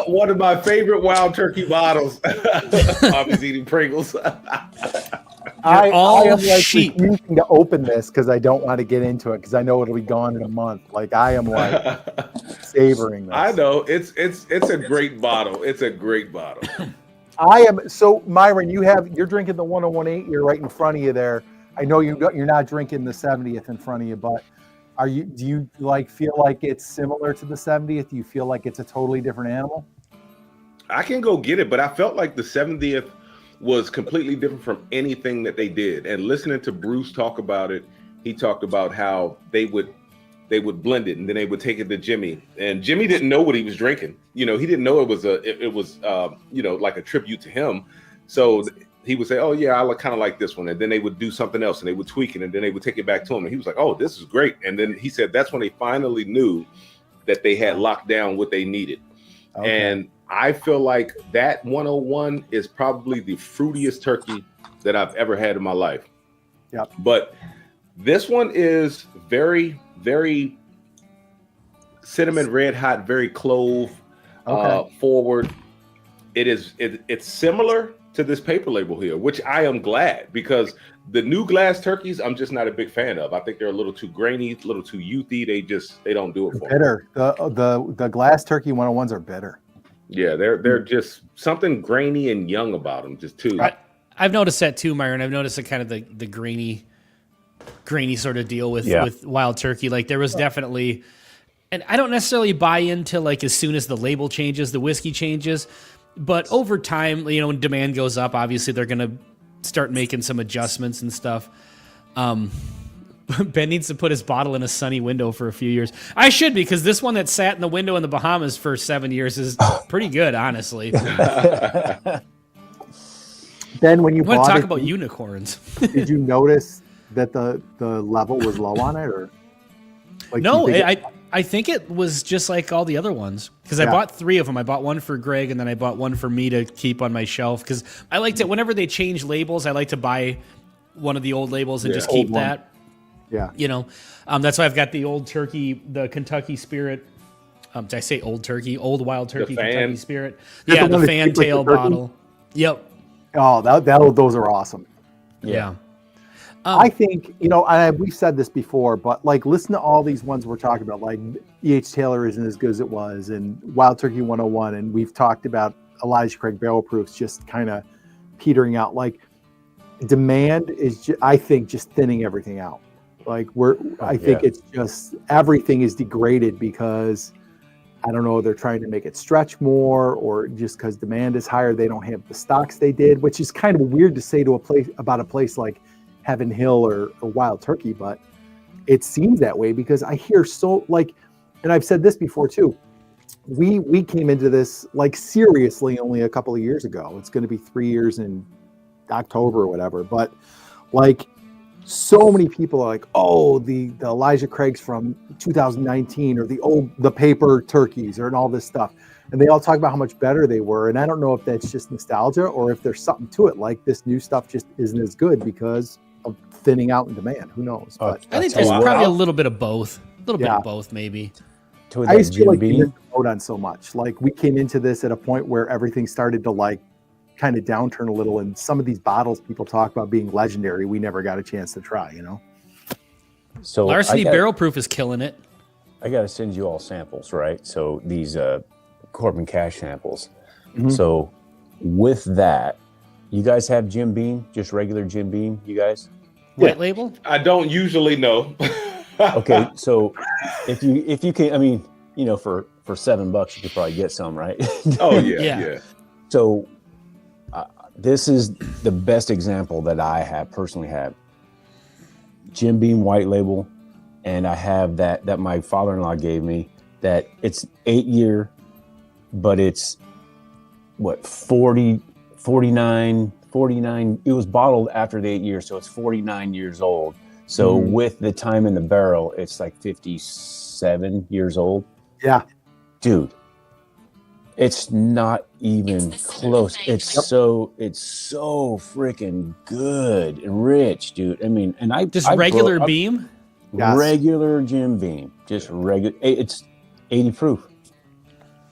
One of my favorite Wild Turkey bottles. Bobby's eating Pringles. I am like refusing to open this because I don't want to get into it because I know it'll be gone in a month. Like I am like savoring this. I know it's a great bottle. It's a great bottle. I am so Myron. You're drinking the 1018. You're right in front of you there. I know you're not drinking the 70th in front of you, but do you feel like it's similar to the 70th? Do you feel like it's a totally different animal? I can go get it, but I felt like the 70th was completely different from anything that they did. And listening to Bruce talk about it, he talked about how they would blend it and then they would take it to Jimmy. And Jimmy didn't know what he was drinking. He didn't know it was like a tribute to him. So he would say, oh yeah, I kind of like this one. And then they would do something else and they would tweak it and then they would take it back to him. And he was like, oh, this is great. And then he said, that's when they finally knew that they had locked down what they needed. Okay. And I feel like that 101 is probably the fruitiest turkey that I've ever had in my life. Yep. But this one is very, very cinnamon red hot, very clove forward. It's similar to this paper label here, which I am glad because the new glass turkeys I'm just not a big fan of. I think they're a little too grainy, a little too youthy. They don't do it for bitter. Me. The glass turkey 101s are bitter. Yeah, they're just something grainy and young about them, just too. I've noticed that too, Myron. I've noticed kind of the grainy sort of deal with Wild Turkey. Like there was definitely, and I don't necessarily buy into like as soon as the label changes, the whiskey changes, but over time, when demand goes up, obviously they're going to start making some adjustments and stuff. Ben needs to put his bottle in a sunny window for a few years. I should, because this one that sat in the window in the Bahamas for 7 years is pretty good, honestly. Then when you want to talk about unicorns, did you notice that the level was low on it, or no? I think it was just like all the other ones because I bought 3 of them. I bought one for Greg and then I bought one for me to keep on my shelf because I liked it. Whenever they change labels, I like to buy one of the old labels and just keep that. Yeah. That's why I've got the Old Turkey, the Kentucky Spirit. Did I say Old Turkey? Old Wild Turkey Kentucky Spirit. Yeah, the fantail bottle. Yep. Oh, those are awesome. Yeah. I think, we've said this before, but like, listen to all these ones we're talking about, like E.H. Taylor isn't as good as it was, and Wild Turkey 101, and we've talked about Elijah Craig barrel proofs just kind of petering out. Like, demand is, I think, just thinning everything out. Like, I think it's just everything is degraded because I don't know, they're trying to make it stretch more, or just because demand is higher, they don't have the stocks they did, which is kind of weird to say to a place like Heaven Hill or Wild Turkey, but it seems that way because I hear and I've said this before too. We came into this like seriously only a couple of years ago. It's going to be 3 years in October or whatever, but like so many people are like, oh, the Elijah Craigs from 2019 or the paper turkeys and all this stuff. And they all talk about how much better they were. And I don't know if that's just nostalgia or if there's something to it. Like this new stuff just isn't as good because of thinning out in demand. Who knows? But I think there's probably a little bit of both. A little bit of both, maybe. I just feel like we missed the boat on so much. Like we came into this at a point where everything started to like kind of downturn a little, and some of these bottles people talk about being legendary, we never got a chance to try, So Larceny Barrel Proof is killing it. I got to send you all samples, right? So these Corbin Cash samples. Mm-hmm. So with that, you guys have Jim Beam, just regular Jim Beam, you guys? White label? I don't usually know. Okay, so if you can, I mean, for $7 you could probably get some, right? Oh yeah. So this is the best example that I personally have. Jim Beam white label, and I have that my father-in-law gave me, that it's 8-year, but it's what, 49, it was bottled after the 8 years, so it's 49 years old. So with the time in the barrel, it's like 57 years old. Yeah. Dude, it's not even close. It's so freaking good and rich, dude. I mean, and I regular Beam? Yes. Regular Jim Beam. Just regular. It's 80 proof.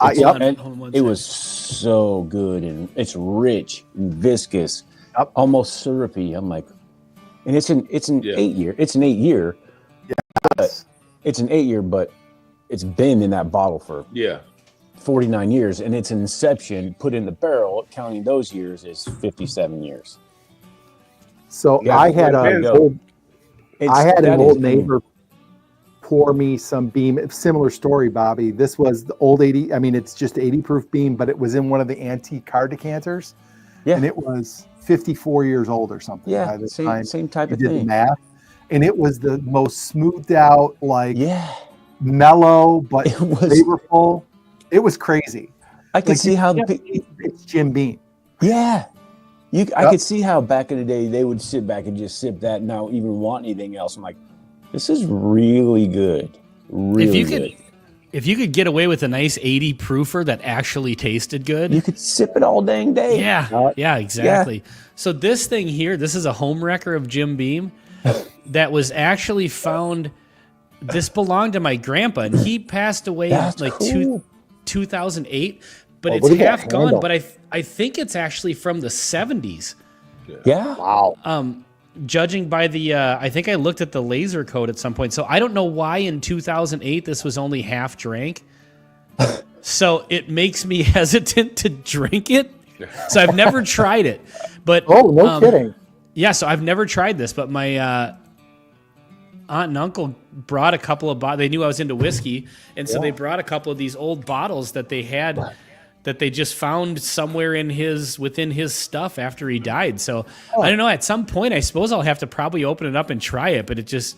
It was so good, and it's rich and viscous, almost syrupy. I'm like, and it's an 8-year. It's an 8-year. Yes. It's an 8-year, but it's been in that bottle for 49 years, and its inception put in the barrel, counting those years, is 57 years. So I had an old neighbor pour me some Beam. Similar story, Bobby. This was the old 80. I mean, it's just 80 proof Beam, but it was in one of the antique car decanters, and it was 54 years old or something. Yeah, by the time same type of did thing. The math, and it was the most smoothed out, like mellow but flavorful. It was crazy. I could see how it's Jim Beam. Yeah. I could see how back in the day they would sit back and just sip that and not even want anything else. I'm like, this is really good. Really good. If you could get away with a nice 80 proofer that actually tasted good, you could sip it all dang day. Yeah, exactly. Yeah. So this thing here, this is a home wrecker of Jim Beam that was actually found. This belonged to my grandpa, and he passed away in 2008, but it's half gone. But I think it's actually from the 70s. Yeah. Wow. Judging by the, I think I looked at the laser code at some point. So I don't know why in 2008 this was only half drank. So it makes me hesitant to drink it. So I've never tried it. But no kidding. Yeah, so I've never tried this, but my aunt and uncle brought a couple of bottles. They knew I was into whiskey, and so they brought a couple of these old bottles that they had that they just found somewhere within his stuff after he died. So I don't know, at some point I suppose I'll have to probably open it up and try it, but it just,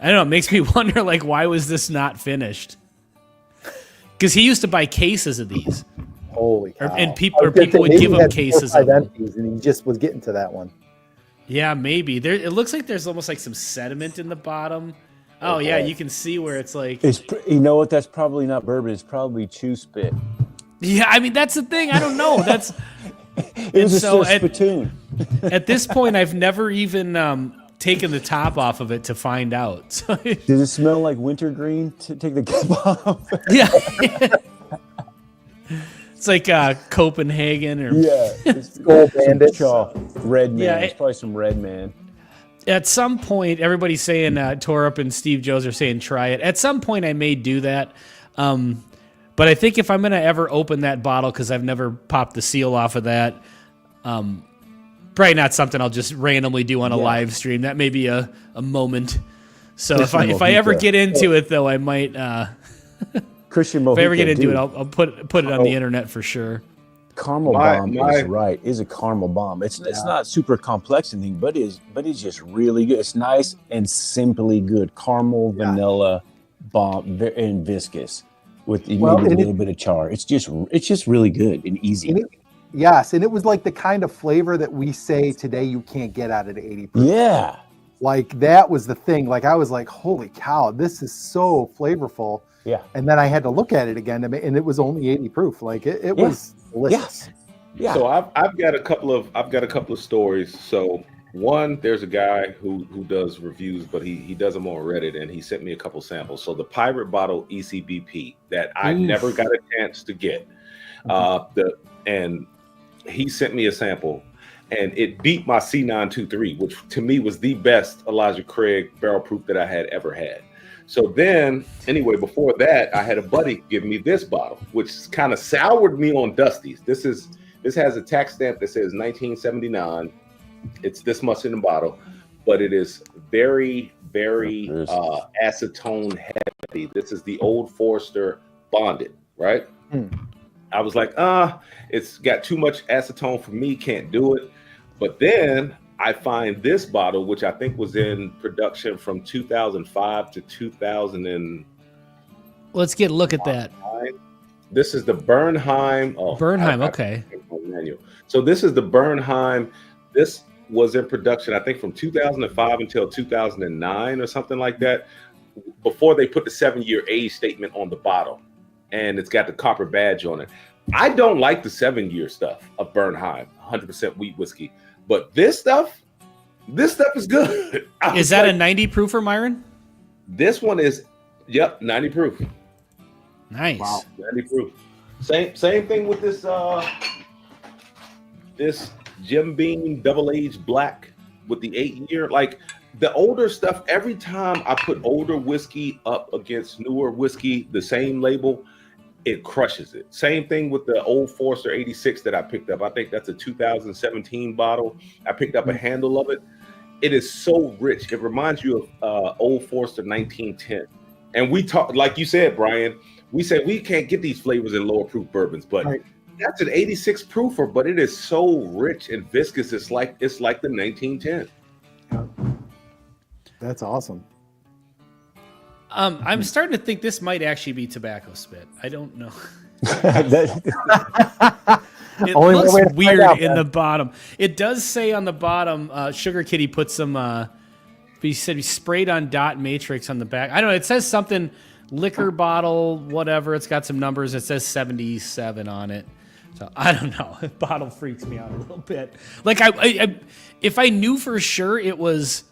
I don't know, it makes me wonder, like, why was this not finished? Because he used to buy cases of these. Holy cow. And people would give him cases of them. And he just was getting to that one. Yeah, maybe. It looks like there's almost like some sediment in the bottom. Oh, yeah, you can see where it's like... You know what? That's probably not bourbon. It's probably chew spit. Yeah, I mean, that's the thing. I don't know. That's... It was a spittoon. At this point, I've never even taken the top off of it to find out. So Does it smell like wintergreen to take the cap off? Yeah. It's like Copenhagen or... Yeah. Gold Bandit. Red Man. Yeah, it's probably some Red Man. at some point, everybody's saying Torup and Steve Joes are saying try it. At some point, I may do that. But I think if I'm going to ever open that bottle, because I've never popped the seal off of that, probably not something I'll just randomly do on a live stream. That may be a moment. So if I ever get into it, though, I might. Christian If I ever get into it, I'll put it on the internet for sure. Caramel bomb is right. Is a caramel bomb. It's not super complex anything, but it's just really good. It's nice and simply good. Caramel, vanilla bomb, and viscous with maybe a little bit of char. It's just really good and easy. Yes, and it was like the kind of flavor that we say today you can't get out of the 80 proof. Yeah. Like that was the thing. Like I was like, holy cow, this is so flavorful. Yeah. And then I had to look at it again, and it was only 80 proof. Like it was delicious. Yeah. So I've got a couple of stories. So one, there's a guy who does reviews, but he does them on Reddit, and he sent me a couple samples. So the Pirate Bottle ECBP that I never got a chance to get. And he sent me a sample, and it beat my C923, which to me was the best Elijah Craig barrel proof that I had ever had. So then, anyway, before that, I had a buddy give me this bottle, which kind of soured me on Dusty's. This has a tax stamp that says 1979. It's this much in the bottle, but it is very, very acetone heavy. This is the Old Forester Bonded, right? I was like, it's got too much acetone for me, can't do it. But then I find this bottle, which I think was in production from 2005 to 2000. Let's get a look at that. This is the Bernheim. Bernheim, okay. So this is the Bernheim. This was in production, I think, from 2005 until 2009 or something like that, before they put the 7-year age statement on the bottle. And it's got the copper badge on it. I don't like the 7-year stuff of Bernheim, 100% wheat whiskey. But this stuff is good. Is that a 90 proofer, Myron? This one is, 90 proof. Nice. Wow. 90 proof. Same thing with this this Jim Beam double aged black with the 8-year. Like the older stuff, every time I put older whiskey up against newer whiskey, the same label, it crushes it. Same thing with the Old Forester 86 that I picked up. I think that's a 2017 bottle. I picked up a handle of it. It is so rich. It reminds you of Old Forester 1910. And we talk, like you said, Brian, we said we can't get these flavors in lower proof bourbons, but that's an 86 proofer, but it is so rich and viscous. It's like the 1910. That's awesome. I'm starting to think this might actually be tobacco spit. I don't know. It looks weird in the bottom. It does say on the bottom, Sugar Kitty put some, he said he sprayed on dot matrix on the back. I don't know. It says something, liquor bottle, whatever. It's got some numbers. It says 77 on it. So I don't know. The bottle freaks me out a little bit. Like I if I knew for sure it was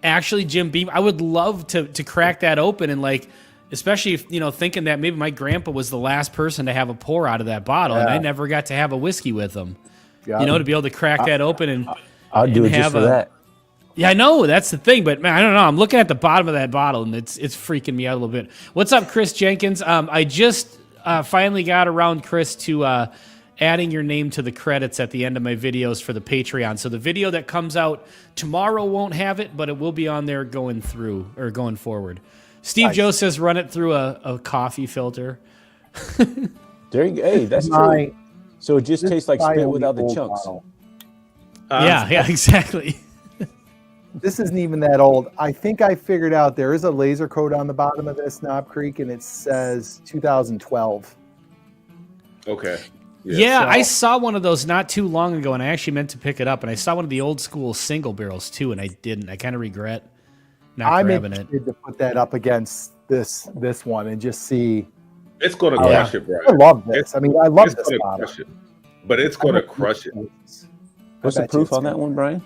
actually Jim Beam, I would love to crack that open and like, especially if, thinking that maybe my grandpa was the last person to have a pour out of that bottle and I never got to have a whiskey with him. To be able to crack that open and I'll do it just for that. Yeah, I know that's the thing, but man, I don't know. I'm looking at the bottom of that bottle and it's freaking me out a little bit. What's up, Chris Jenkins? I just finally got around, Chris, to adding your name to the credits at the end of my videos for the Patreon. So the video that comes out tomorrow won't have it, but it will be on there going forward. Steve Joe says run it through a coffee filter. There you go. Hey, that's true. So it just tastes like spit without the chunks. Yeah, exactly. This isn't even that old. I think I figured out there is a laser code on the bottom of this Knob Creek, and it says 2012. Okay. Yeah, I saw one of those not too long ago, and I actually meant to pick it up. And I saw one of the old school single barrels too, and I didn't. I kind of regret not grabbing it. I'm interested to put that up against this one and just see. It's going to crush it, bro. I love this. I love this bottle. But it's going to crush it. What's the proof on that one, Brian?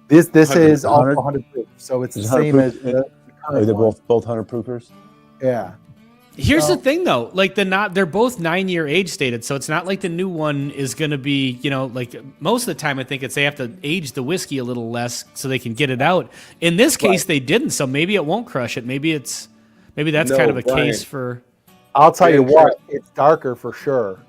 This is also 100 proof, so it's the same as they're both 100 proofers. Yeah. Here's the thing, though. Like they're both 9-year age stated, so it's not like the new one is going to be, like most of the time I think they have to age the whiskey a little less so they can get it out. In this case, they didn't, so maybe it won't crush it. Maybe that's kind of a case for. I'll tell you what, it's darker for sure.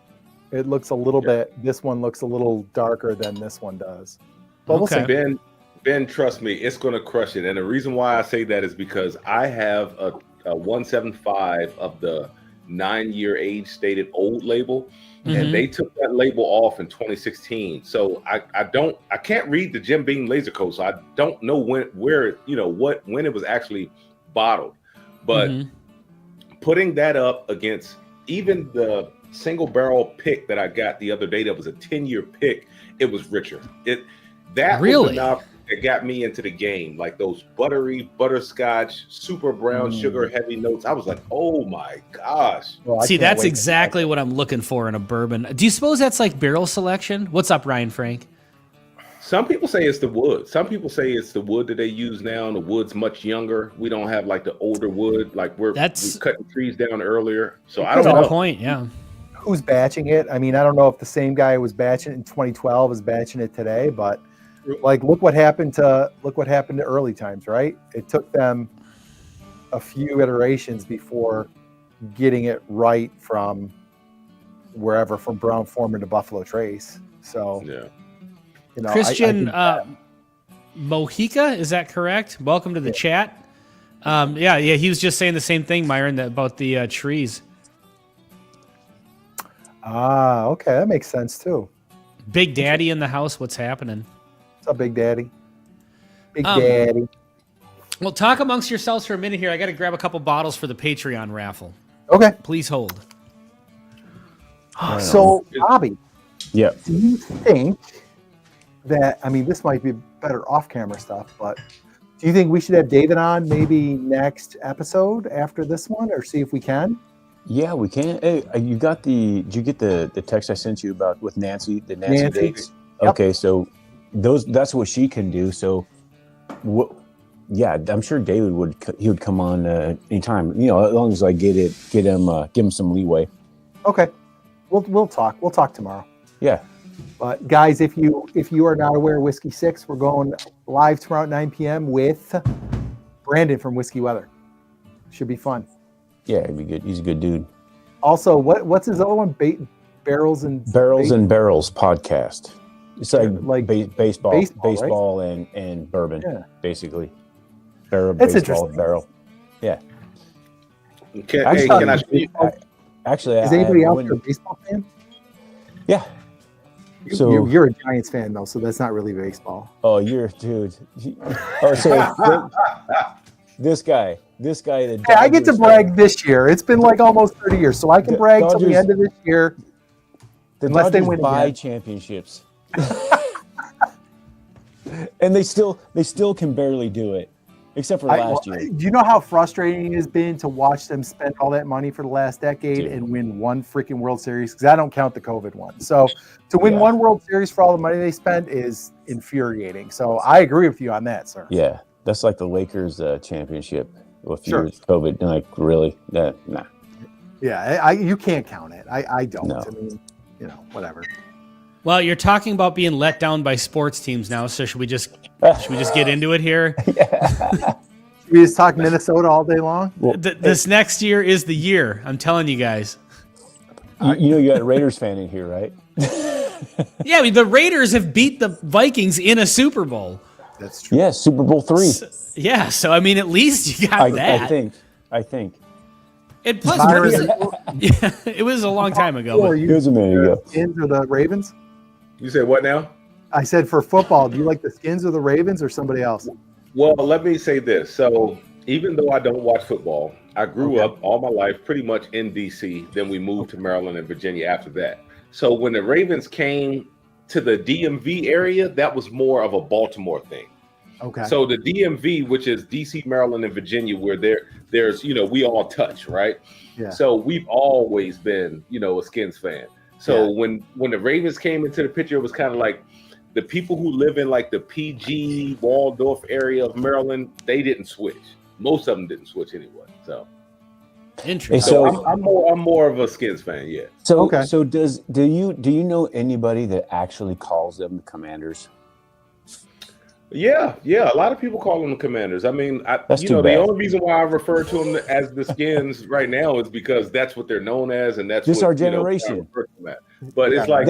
It looks a little bit. This one looks a little darker than this one does. But we'll see. Ben, trust me, it's going to crush it. And the reason why I say that is because I have a 175 of the 9-year age stated old label, and they took that label off in 2016. So I can't read the Jim Beam laser code, so I don't know when it was actually bottled. But putting that up against even the single barrel pick that I got the other day, that was a 10-year pick, it was richer. That was enough that got me into the game, like those buttery butterscotch, super brown sugar heavy notes. I was like, oh my gosh. Well, see, that's exactly what I'm looking for in a bourbon. Do you suppose that's like barrel selection? What's up, Ryan Frank? Some people say it's the wood. Some people say it's the wood that they use now, and the wood's much younger. We don't have like the older wood, like we're cutting trees down earlier. So I don't know. Good point, yeah. Who's batching it? I mean, I don't know if the same guy who was batching it in 2012 is batching it today, but like look what happened to early times, right? It took them a few iterations before getting it right from wherever, from Brown Forman to Buffalo Trace. So Christian Mojica, is that correct? Welcome to the chat. He was just saying the same thing, Myron, about the trees. Okay, that makes sense too. Big Daddy in the house, what's happening? What's up, Big Daddy? Big Daddy. Well, talk amongst yourselves for a minute here. I got to grab a couple bottles for the Patreon raffle. Okay. Please hold. So, Bobby. Yeah. Do you think that, I mean, this might be better off-camera stuff, but do you think we should have David on maybe next episode after this one, or see if we can? Yeah, we can. Hey, did you get the text I sent you about with Nancy, the Nancy dates? Yep. Okay, so that's what she can do. So, I'm sure David would come on anytime. As long as I give him some leeway. Okay, we'll talk. We'll talk tomorrow. Yeah. But guys, if you are not aware of Whiskey 6, we're going live tomorrow at 9 p.m. with Brandon from Whiskey Weather. Should be fun. Yeah, it'd be good. He's a good dude. Also, what's his other one? Barrels and Barrels podcast. It's like baseball right? and bourbon, basically. That's baseball interesting. Barrel. Yeah. Can I actually, is anybody out there a baseball fan? Yeah. So you're a Giants fan though, so that's not really baseball. Oh, you're dude. So this guy. Hey, I get to brag this year. It's been like almost 30 years, so I can brag till the end of this year. Unless they win championships, and they still can barely do it, except for last year. Do you know how frustrating it has been to watch them spend all that money for the last decade and win one freaking World Series? Because I don't count the COVID one. So to win one World Series for all the money they spent is infuriating. So I agree with you on that, sir. Yeah, that's like the Lakers championship. A few years COVID, like really, nah. Yeah, you can't count it. I don't. No. I mean, whatever. Well, you're talking about being let down by sports teams now, so should we just get into it here? Should we just talk Minnesota all day long? This next year is the year. I'm telling you guys. You got a Raiders fan in here, right? Yeah, the Raiders have beat the Vikings in a Super Bowl. That's true. Yeah, Super Bowl III. So I mean, at least you got that. I think. And plus, it was a long time ago. It was a minute ago. Skins or the Ravens? You said what now? I said for football, do you like the Skins or the Ravens or somebody else? Well, let me say this. So even though I don't watch football, I grew up all my life pretty much in D.C. Then we moved to Maryland and Virginia after that. So when the Ravens came to the DMV area, that was more of a Baltimore thing. Okay. So the DMV, which is DC, Maryland, and Virginia, where there's we all touch, right? Yeah. So we've always been, a Skins fan. So when the Ravens came into the picture, it was kind of like the people who live in like the PG Waldorf area of Maryland, they didn't switch. Most of them didn't switch anyway. So Interesting. So I'm more of a Skins fan. Yeah. So Okay. so do you know anybody that actually calls them the Commanders? Yeah, a lot of people call them the Commanders. I mean, That's too the bad. only reason why I refer to them as the Skins right now is because that's what they're known as, and that's This what, our I generation. refer to them at. But it's like,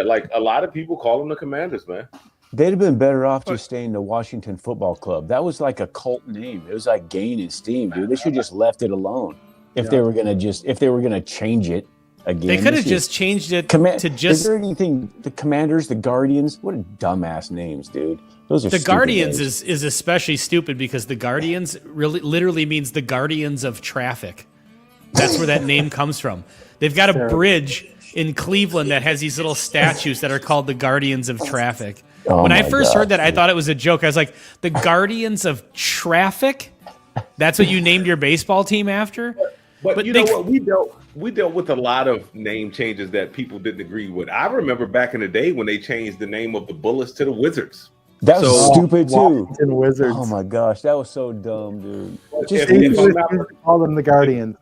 like a lot of people call them the Commanders, man. They'd have been better off just staying the Washington Football Club. That was like a cult name. It was like Gain and Steam, dude. They should have just left it alone. If they were gonna change it again. They could have just changed it to just. Is there anything? The Commanders, the Guardians. What a dumbass names, dude. Those are The Guardians names. is especially stupid because the Guardians really literally means the Guardians of Traffic. That's where that name comes from. They've got a bridge in Cleveland that has these little statues that are called the Guardians of Traffic. Oh when I my first gosh, heard that, I dude. thought it was a joke. I was like, the Guardians of Traffic? That's what you named your baseball team after? But you know what? We dealt with a lot of name changes that people didn't agree with. I remember back in the day when they changed the name of the Bullets to the Wizards. That was stupid too. Washington Wizards. Oh my gosh, that was so dumb, dude. Call them the Guardians.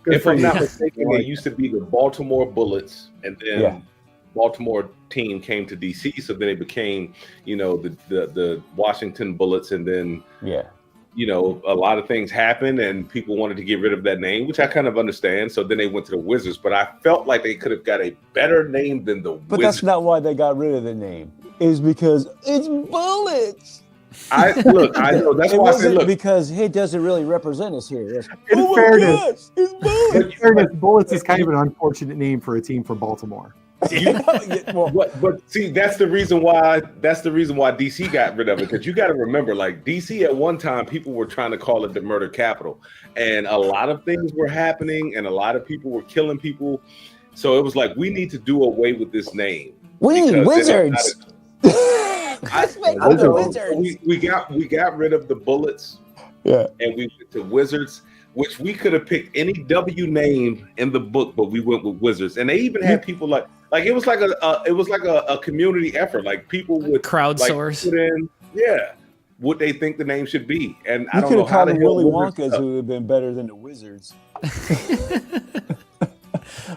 If I'm not mistaken, it used to be the Baltimore Bullets, and then Baltimore team came to DC, so then it became, the Washington Bullets, and then a lot of things happened, and people wanted to get rid of that name, which I kind of understand. So then they went to the Wizards, but I felt like they could have got a better name than the Wizards. But that's not why they got rid of the name. Is because it's bullets. I know that's why I said, look, because it doesn't really represent us here. In fairness, Bullets is kind of an unfortunate name for a team from Baltimore. But see, that's the reason why DC got rid of it, because you got to remember, like, DC at one time people were trying to call it the murder capital, and a lot of things were happening, and a lot of people were killing people. So it was like, we need to do away with this name. We need Wizards. We got rid of the Bullets, and we went to Wizards, which we could have picked any W name in the book, but we went with Wizards. And they even had people like it was like a community effort. Like, people would crowdsource put in, what they think the name should be. And I You don't could know have how called the them hell Willy Wizards Wonkas, stuff. who would have been better than the Wizards.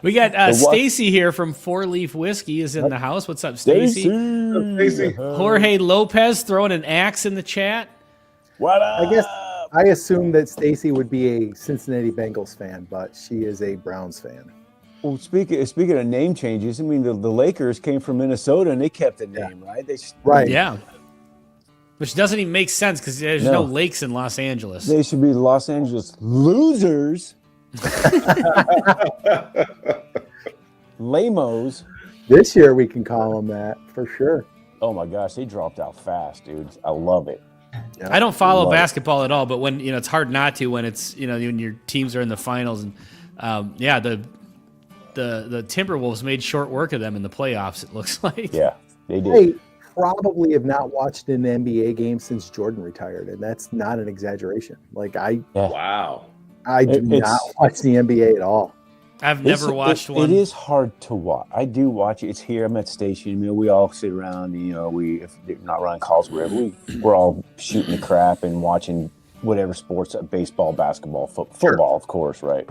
We got Stacy here from Four Leaf Whiskey is in the house. What's up, Stacy? Stacy. Jorge Lopez throwing an axe in the chat. What up? I guess I assume that Stacy would be a Cincinnati Bengals fan, but she is a Browns fan. Well, speaking of name changes, I mean, the Lakers came from Minnesota and they kept the name, right? Right. Yeah. Which doesn't even make sense because there's no lakes in Los Angeles. They should be the Los Angeles Losers. Lamos. This year we can call them that for sure. Oh my gosh, they dropped out fast, dude. I love it. I don't follow basketball at all, but when it's hard not to when it's when your teams are in the finals, and the Timberwolves made short work of them in the playoffs. It looks like. Yeah, they did. I probably have not watched an NBA game since Jordan retired, and that's not an exaggeration. Wow. I do not watch the NBA at all. I've never watched one. It is hard to watch. I do watch it. It's here. I'm at station. We all sit around. If they're not running calls, wherever we're all shooting the crap and watching whatever sports, baseball, basketball, football, of course, right?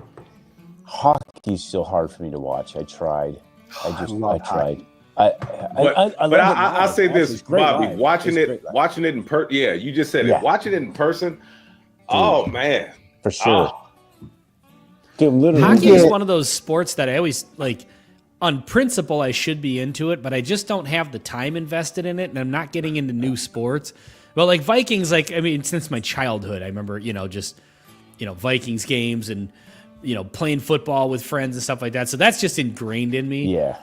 Hockey's still hard for me to watch. I tried. I tried. I'll say this, Bobby, live. watching it in person. Yeah, you just said it. Watching it in person. Oh man, for sure. Dude, literally. Hockey is one of those sports that I always on principle I should be into it, but I just don't have the time invested in it, and I'm not getting into new sports. Well, like Vikings, since my childhood, I remember Vikings games and playing football with friends and stuff like that. So that's just ingrained in me. Yeah.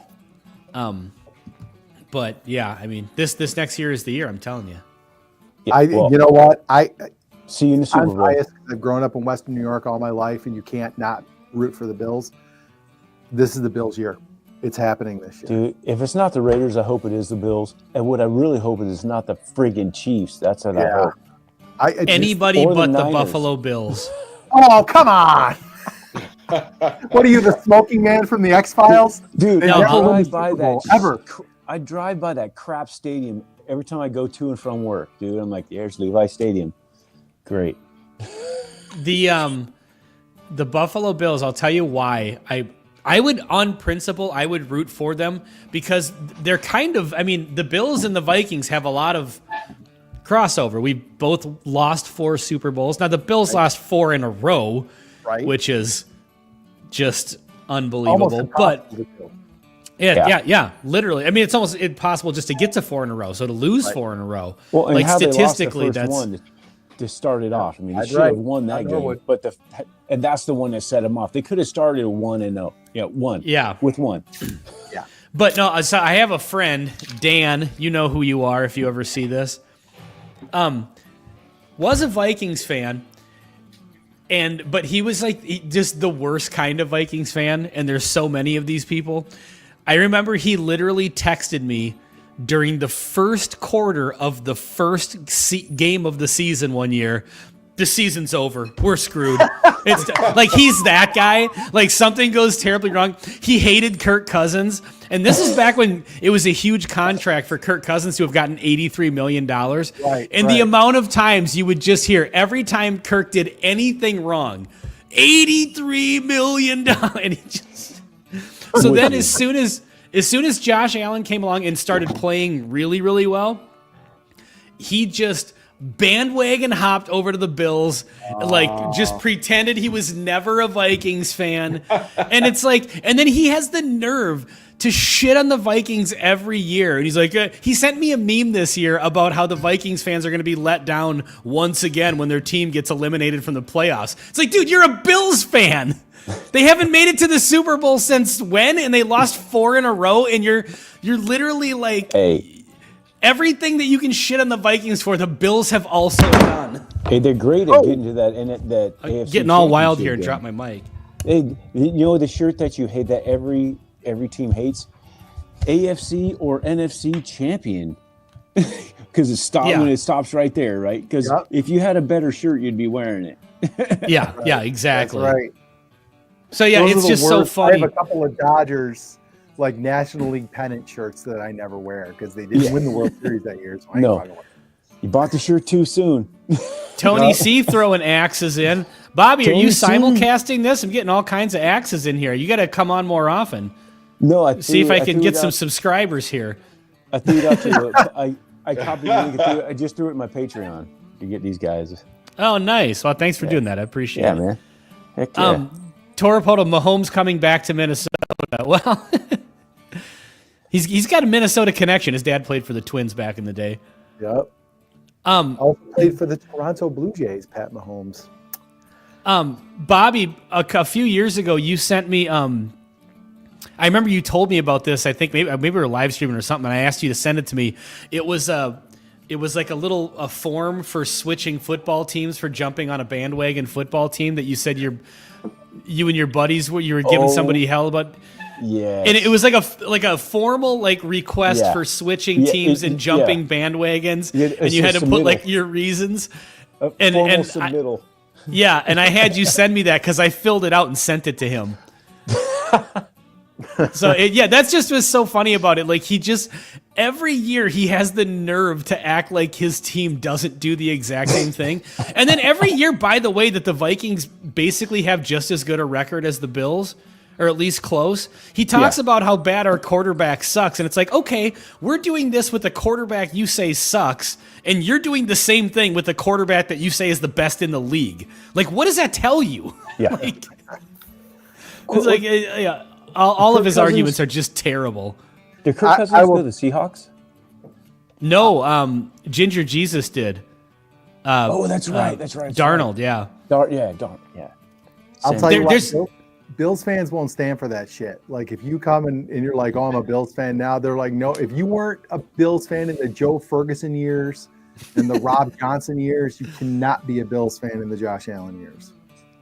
But yeah, this next year is the year. I'm telling you. Yeah, you know what? See you in the Super Bowl. I'm biased because I've grown up in Western New York all my life, and you can't not root for the Bills. This is the Bills' year. It's happening this year. Dude, if it's not the Raiders, I hope it is the Bills. And what I really hope is it's not the friggin' Chiefs. That's what I hope. Anybody but the Buffalo Bills. Oh, come on. What are you, the smoking man from the X-Files? Dude, No, I drive by that crap stadium every time I go to and from work, dude. I'm like, there's Levi Stadium. Great. The Buffalo Bills, I'll tell you why. I would, on principle, I would root for them because they're kind of, I mean, the Bills and the Vikings have a lot of crossover. We both lost 4 Super Bowls. Now, the Bills lost 4 in a row, which is just unbelievable. But yeah, literally. I mean, it's almost impossible just to get to 4 in a row. So to lose 4 in a row, well, and like how statistically, they lost the first that's one to start it off. I mean, they should have won that game, but and that's the one that set them off. They could have started 1-0. Yeah, one. Yeah, with one. Yeah. But no, so I have a friend, Dan. You know who you are if you ever see this. Was a Vikings fan, but he was like just the worst kind of Vikings fan. And there's so many of these people. I remember he literally texted me during the first quarter of the first game of the season one year. The season's over. We're screwed. It's like he's that guy. Like something goes terribly wrong. He hated Kirk Cousins. And this is back when it was a huge contract for Kirk Cousins to have gotten $83 million. The amount of times you would just hear every time Kirk did anything wrong, $83 million. And he just... So then as soon as Josh Allen came along and started playing really, really well, he just bandwagon hopped over to the Bills, like just pretended he was never a Vikings fan. And it's like, and then he has the nerve to shit on the Vikings every year. And he's like, he sent me a meme this year about how the Vikings fans are going to be let down once again when their team gets eliminated from the playoffs. It's like, dude, you're a Bills fan. They haven't made it to the Super Bowl since when? And they lost 4 in a row. And you're literally like, everything that you can shit on the Vikings for, the Bills have also done. Hey, they're great at getting to that. And that AFC getting all wild here and drop my mic. Hey, you know the shirt that you hate that every team hates? AFC or NFC champion. Because when it stops right there, right? Because if you had a better shirt, you'd be wearing it. Yeah, exactly. That's right. So yeah, it's just so funny. I have a couple of Dodgers like National League pennant shirts that I never wear because they didn't win the World Series that year. So you bought the shirt too soon. Tony C throwing axes in. Bobby, are you simulcasting this? I'm getting all kinds of axes in here. You got to come on more often. No, see if I can get some subscribers here. I threw it out to I copied it. I just threw it in my Patreon to get these guys. Oh, nice. Well, thanks for doing that. I appreciate it. Yeah, man. Heck yeah. Torapoto, Mahomes coming back to Minnesota. Well, he's got a Minnesota connection. His dad played for the Twins back in the day. Yep. Also played for the Toronto Blue Jays, Pat Mahomes. Bobby, a few years ago, you sent me. I remember you told me about this. I think maybe we were live streaming or something. And I asked you to send it to me. It was like a form for switching football teams, for jumping on a bandwagon football team that you said you and your buddies were giving somebody hell about. Yeah. And it was like a formal request for switching teams and jumping bandwagons, and you had to put like your reasons. And submittal. And I had you send me that because I filled it out and sent it to him. So that's just what's so funny about it. Like every year he has the nerve to act like his team doesn't do the exact same thing. And then every year, by the way, that the Vikings basically have just as good a record as the Bills, or at least close. He talks about how bad our quarterback sucks. And it's like, okay, we're doing this with the quarterback you say sucks, and you're doing the same thing with the quarterback that you say is the best in the league. Like, what does that tell you? Yeah. It's like, all of his arguments are just terrible. Did Kirk Cousins go to the Seahawks? No, Ginger Jesus did. That's right. Darnold, yeah. Darnold, yeah. I'll tell you what, Bills fans won't stand for that shit. Like, if you come and you're like, oh, I'm a Bills fan now, they're like, no, if you weren't a Bills fan in the Joe Ferguson years and the Rob Johnson years, you cannot be a Bills fan in the Josh Allen years.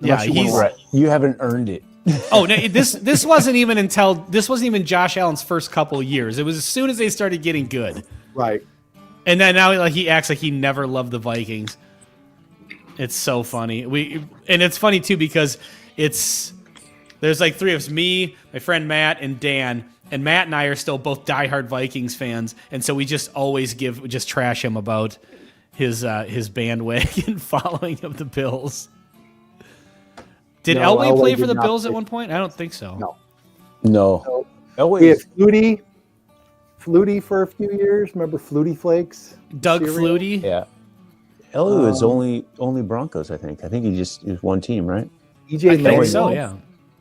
You haven't earned it. Oh, no, this wasn't even Josh Allen's first couple of years. It was as soon as they started getting good. Right. And then now he acts like he never loved the Vikings. It's so funny. And it's funny too because there's like 3 of us, me, my friend Matt, and Dan. And Matt and I are still both diehard Vikings fans, and so we just always trash him about his bandwagon following of the Bills. Did No, Elway Elway play for did the not Bills play. at one point? I don't think so. No. No. So, Elway we is- had Flutie for a few years. Remember Flutie Flakes? Doug Cereal? Flutie. Yeah. Elway was only Broncos, I think. I think he was one team, right? EJ I think Manuel, so, yeah.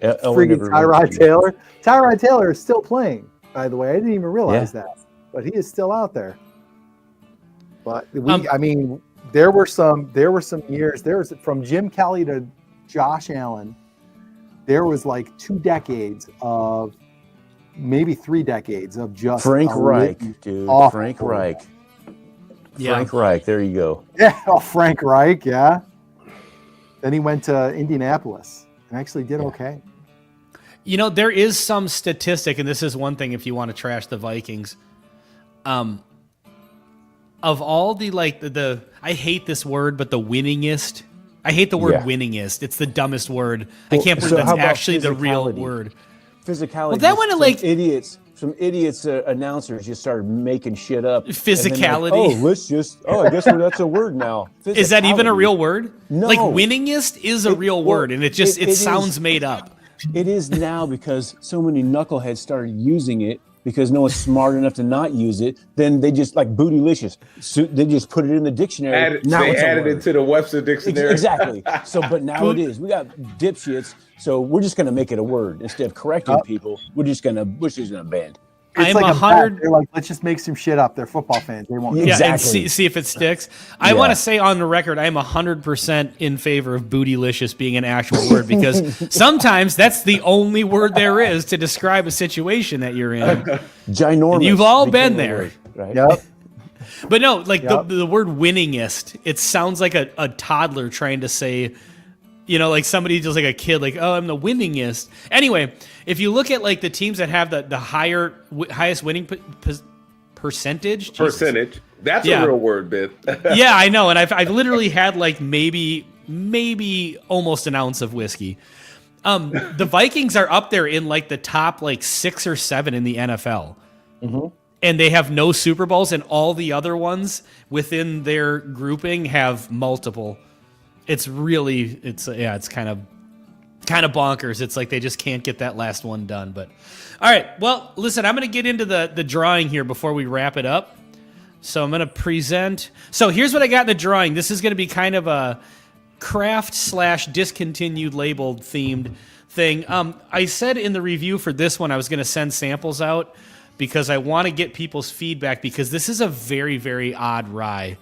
Elway Freaking never Tyrod went- Taylor. Tyrod Taylor is still playing, by the way. I didn't even realize that, but he is still out there. But I mean, there were some years. There was from Jim Kelly to Josh Allen. There was like 2 decades of, maybe 3 decades of just Frank a Reich, litany- dude. awful Frank quarterback. Reich. Yeah. Frank Reich. There you go. Yeah, Frank Reich. Yeah. Then he went to Indianapolis and actually did okay. You know, there is some statistic, and this is one thing if you want to trash the Vikings. Of all the I hate this word, but the winningest. I hate the word winningest. It's the dumbest word. I can't believe so how that's about actually the real physicality? word. Physicality. Well, that just one, some like- idiots. Some idiots announcers just started making shit up. And then, Physicality. I guess that's a word now. Is that even a Physicality. real word? No. Like winningest is a real word, and it is- sounds made up. It is now because so many knuckleheads started using it because no one's smart enough to not use it. Then they just like bootylicious. So they just put it in the dictionary. They added it to the Webster Dictionary. Exactly. So, but now it is. We got dipshits. So we're just gonna make it a word instead of correcting people. We're just gonna ban. It's I'm like 100. They're like, let's just make some shit up. They're football fans. They won't. Yeah. Yeah, and Exactly. see if it sticks. I want to say on the record, I am 100% in favor of bootylicious being an actual word because sometimes that's the only word there is to describe a situation that you're in. Ginormous. And you've all became been a there. word, right? Yep. But no, like Yep. the word winningest, it sounds like a toddler trying to say, you know, like somebody just like a kid, like, oh, I'm the winningest. Anyway, if you look at like the teams that have the highest winning percentage. Percentage. That's Yeah. a real word, Ben. Yeah, I know. And I've literally had like maybe almost an ounce of whiskey. The Vikings are up there in like the top like 6 or 7 in the NFL. Mm-hmm. And they have no Super Bowls, and all the other ones within their grouping have multiple. It's kind of bonkers. It's like they just can't get that last one done. But all right, well, listen, I'm going to get into the drawing here before we wrap it up. So I'm going to present. So here's what I got in the drawing. This is going to be kind of a craft/discontinued labeled themed thing. I said in the review for this one I was going to send samples out because I want to get people's feedback because this is a very, very odd rye.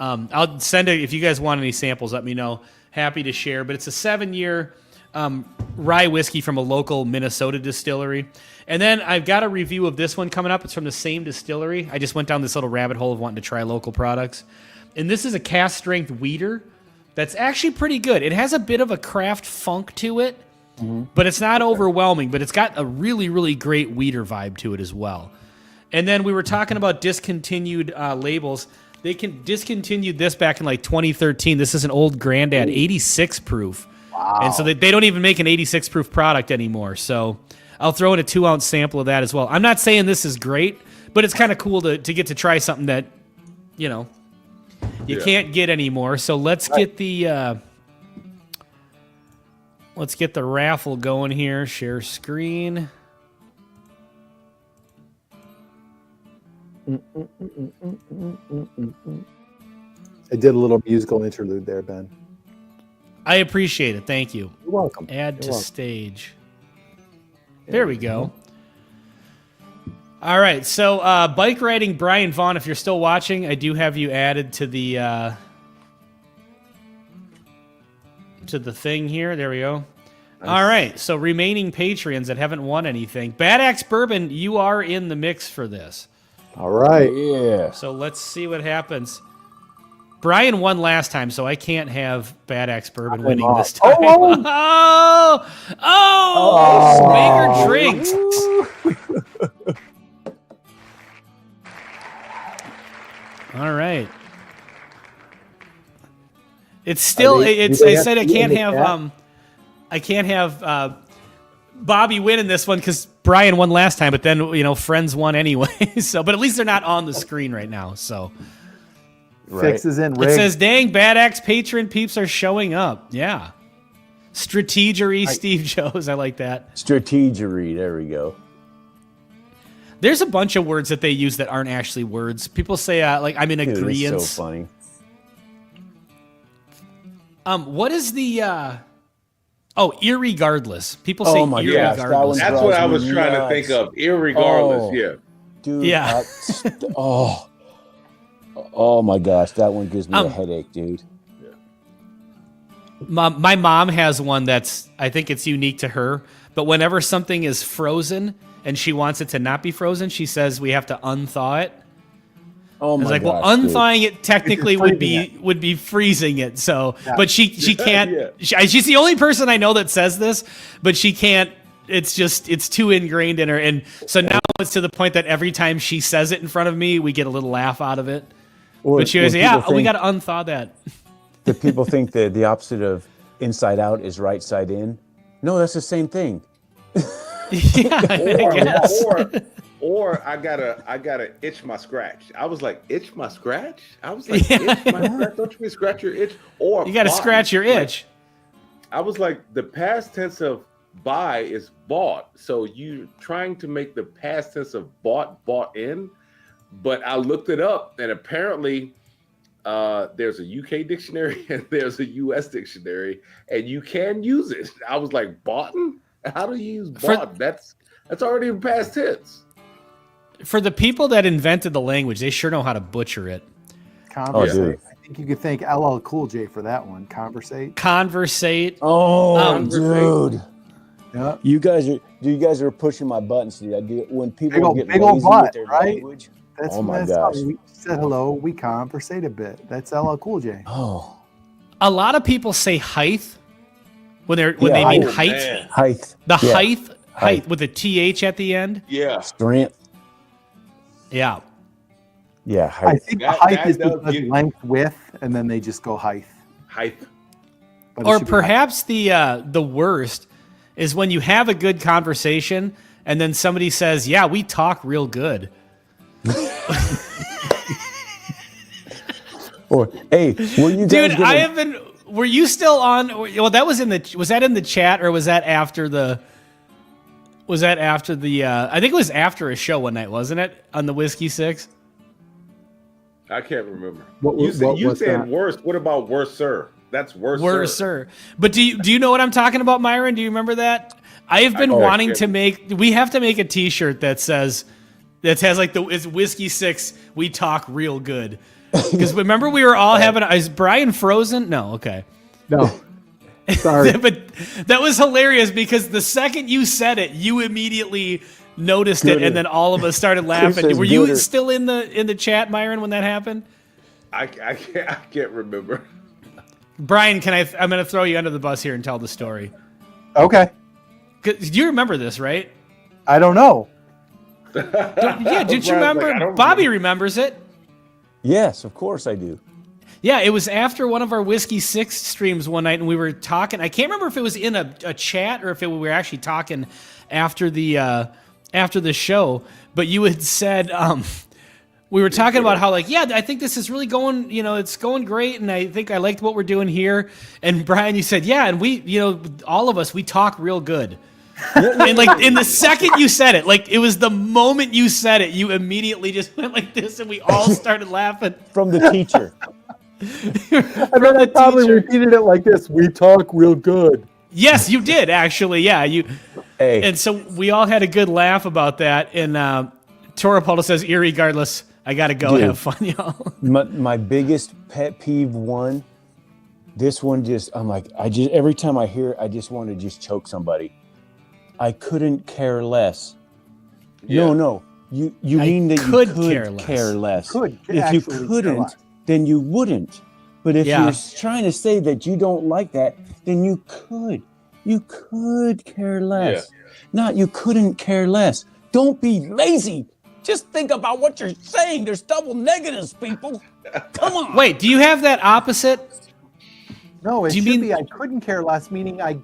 I'll send it if you guys want any samples. Let me know. Happy to share. But it's a 7-year rye whiskey from a local Minnesota distillery. And then I've got a review of this one coming up. It's from the same distillery. I just went down this little rabbit hole of wanting to try local products. And this is a cast strength wheater that's actually pretty good. It has a bit of a craft funk to it, but it's not overwhelming. But it's got a really, really great wheater vibe to it as well. And then we were talking about discontinued labels. They discontinued this back in like 2013. This is an old Grandad 86 proof. Wow. And so they don't even make an 86 proof product anymore. So I'll throw in a 2-ounce sample of that as well. I'm not saying this is great, but it's kind of cool to get to try something that, you know, you can't get anymore. So let's get the raffle going here. Share screen. I did a little musical interlude there, Ben. I appreciate it. Thank you. You're welcome. Add You're to welcome. stage. There we go. All right. So, bike riding Brian Vaughn, if you're still watching, I do have you added to the thing here. There we go. Nice. All right. So, remaining Patreons that haven't won anything. Bad Axe Bourbon, you are in the mix for this. All right. Yeah. So, let's see what happens. Brian won last time, so I can't have Bad Axe Bourbon winning this time. Maker drinks. All right. It's still. I said I can't have Bobby winning this one because Brian won last time, but then friends won anyway. So, but at least they're not on the screen right now. So. Right. Fixes in rigged. It says, dang, Bad Axe patron peeps are showing up. Yeah. Strategery, Steve Joes. I like that. Strategery. There we go. There's a bunch of words that they use that aren't actually words. People say, like, I'm in agreeance. It's so funny. What is the, irregardless. People say irregardless. That's what I was trying to think of. Irregardless, Dude. Yeah. Oh my gosh. That one gives me a headache, dude. My mom has one that's, I think it's unique to her, but whenever something is frozen and she wants it to not be frozen, she says we have to unthaw it. Oh my gosh, well, unthawing it technically would be freezing it. So, but she can't. She's the only person I know that says this, but she can't. It's too ingrained in her, and so now it's to the point that every time she says it in front of me, we get a little laugh out of it. But she always say, we got to unthaw that. Do people think that the opposite of inside out is right side in? No, that's the same thing. Or I gotta itch my scratch. I was like, itch my scratch? I was like, itch my scratch? Don't you mean scratch your itch? Or you gotta scratch your itch. I was like, the past tense of buy is bought. So you trying to make the past tense of bought in. But I looked it up, and apparently there's a UK dictionary and there's a US dictionary, and you can use it. I was like, boughten? How do you use bought? That's already in past tense. For the people that invented the language, they sure know how to butcher it. Conversate. I think you could thank LL Cool J for that one. Conversate. Oh, dude. Yeah. You guys are pushing my buttons. When people get big old lazy butt, with their right? language. That's oh my gosh. We said hello. We conversate a bit. That's LL Cool J. Oh. A lot of people say height when they mean height. Man. Height. The height with a TH at the end. Yeah. Strength. Yeah. Yeah. Height. I think the height is because length, width, and then they just go height. Height. Or perhaps the worst is when you have a good conversation and then somebody says, "Yeah, we talk real good." Or hey, were you guys were you still on? Well, that was was that in the chat or was that after the? Was that after the? I think it was after a show one night, wasn't it? On the Whiskey Six. I can't remember. You said worse. What about worse, sir? That's worse, sir. But do you know what I'm talking about, Myron? Do you remember that? I have been wanting to make. We have to make a T-shirt that has like it's Whiskey Six. We talk real good. Because remember we were all having. Is Brian frozen? No. Okay. No. Sorry. But that was hilarious because the second you said it, you immediately noticed it, and then all of us started laughing. Were you still in the chat, Myron, when that happened? I can't remember. Brian, I'm going to throw you under the bus here and tell the story. Okay. Do you remember this, right? I don't know. Did you remember? Bobby remembers it. Yes, of course I do. Yeah, it was after one of our Whiskey Six streams one night, and we were talking. I can't remember if it was in a chat or if we were actually talking after the show. But you had said we were talking about how I think this is really going. It's going great, and I think I liked what we're doing here. And Brian, you said, yeah, and we, all of us, we talk real good. And in the second you said it, it was the moment you said it, you immediately just went like this, and we all started laughing. From the teacher. And then I probably repeated it like this: "We talk real good." Yes, you did actually. Yeah, you. Hey. And so we all had a good laugh about that. And Torapolta says, "Irregardless, I gotta go. Have fun, y'all." My biggest pet peeve one. This one every time I hear it, I just want to just choke somebody. I couldn't care less. Yeah. No. You mean that you could care less. If you couldn't, then you wouldn't. But if you're trying to say that you don't like that, then you could. You could care less. Yeah. Not you couldn't care less. Don't be lazy. Just think about what you're saying. There's double negatives, people. Come on. Wait, do you have that opposite? No, it should be I couldn't care less, meaning I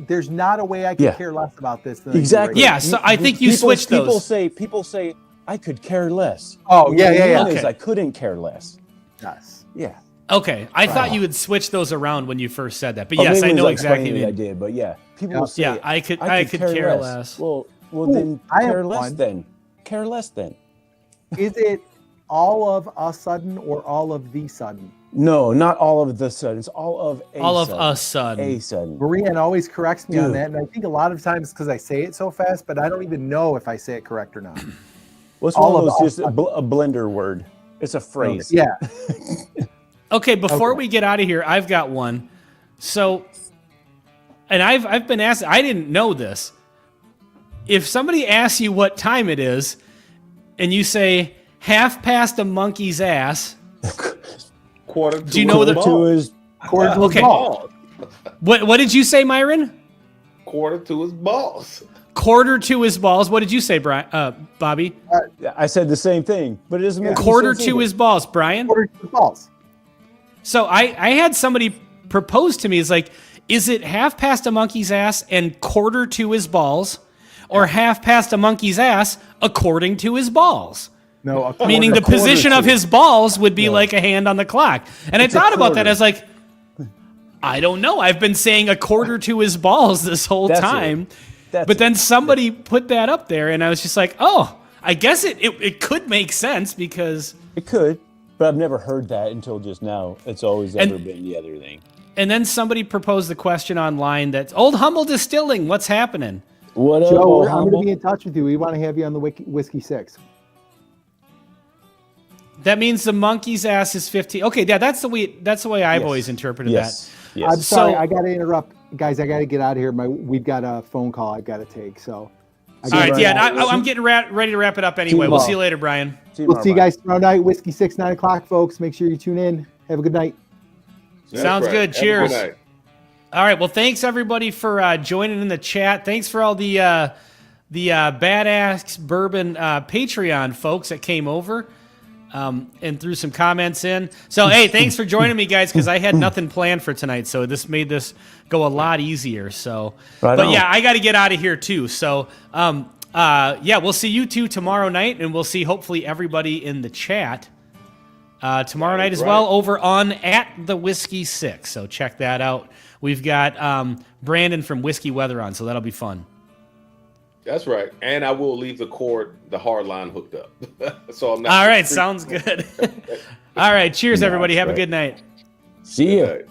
there's not a way I could care less about this than exactly. Yeah, so I think you switched those. People say I could care less. Oh, yeah. I couldn't care less. Yes. Yeah. Okay, I thought you would switch those around when you first said that, but yes, I know exactly what you I mean. did, but yeah, people will say, Yeah, I could care less. Well, Ooh, then I have care less one. then. Care less then. Is it all of a sudden or all of the sudden? No, not all of the sudden. It's all of a All of sudden. a sudden. A sudden. Brienne always corrects me on Dude. that, and I think a lot of times because I say it so fast, but I don't even know if I say it correct or not. Well, it's all one of of those a just a blender word. It's a phrase. Yeah. Okay, before Okay. we get out of here, I've got one. So, and I've been asked, I didn't know this. If somebody asks you what time it is, and you say half past a monkey's ass, Quarter Do you know his the- To balls. his Quarter to his Okay. ball. what did you say, Myron? Quarter to his balls. Quarter to his balls. What did you say, Bobby? I said the same thing, but it doesn't make any Quarter sense to either. his balls, Brian. Quarter to his balls. So I had somebody propose to me, it's like, is it half past a monkey's ass and quarter to his balls, or half past a monkey's ass according to his balls? No, a Meaning the quarter position to. of his balls would be like a hand on the clock. And It's I a thought about that. quarter. I was like, I don't know. I've been saying a quarter to his balls this whole That's it. time. That's But it. then somebody put that up there, and I was just like, oh, I guess it could make sense because... It could, but I've never heard that until just now. It's always And- ever been the other thing. And then somebody proposed the question online that, Old Humble Distilling, what's happening? What up, Joe, old I'm going humble? to be in touch with you. We want to have you on the Whiskey 6. That means the monkey's ass is 15. Okay, yeah, that's the way I've Yes. always interpreted Yes. that. I'm Yes. sorry. So- I got to interrupt. Guys, I got to get out of here. We've got a phone call I've got to take. So, All right, Brian, yeah, and I'm getting ready to wrap it up anyway. We'll see you later, Brian. we'll see you guys tomorrow night. Whiskey 6, 9 o'clock, folks. Make sure you tune in. Have a good night. That's Sounds right. good. Have a Cheers. night. All right, well, thanks everybody for joining in the chat. Thanks for all the Badass Bourbon Patreon folks that came over and threw some comments in. So, hey, thanks for joining me, guys, because I had nothing planned for tonight, so this made this go a lot easier. So, Right but on. yeah, I got to get out of here too. So, yeah, we'll see you two tomorrow night, and we'll see hopefully everybody in the chat tomorrow night as right. well over on at the Whiskey 6. So check that out. We've got Brandon from Whiskey Weather on, so that'll be fun. That's right. And I will leave the hard line hooked up. So I'm not. All right, sounds good. All right, cheers, everybody. Have a right. good night. See ya. Good night.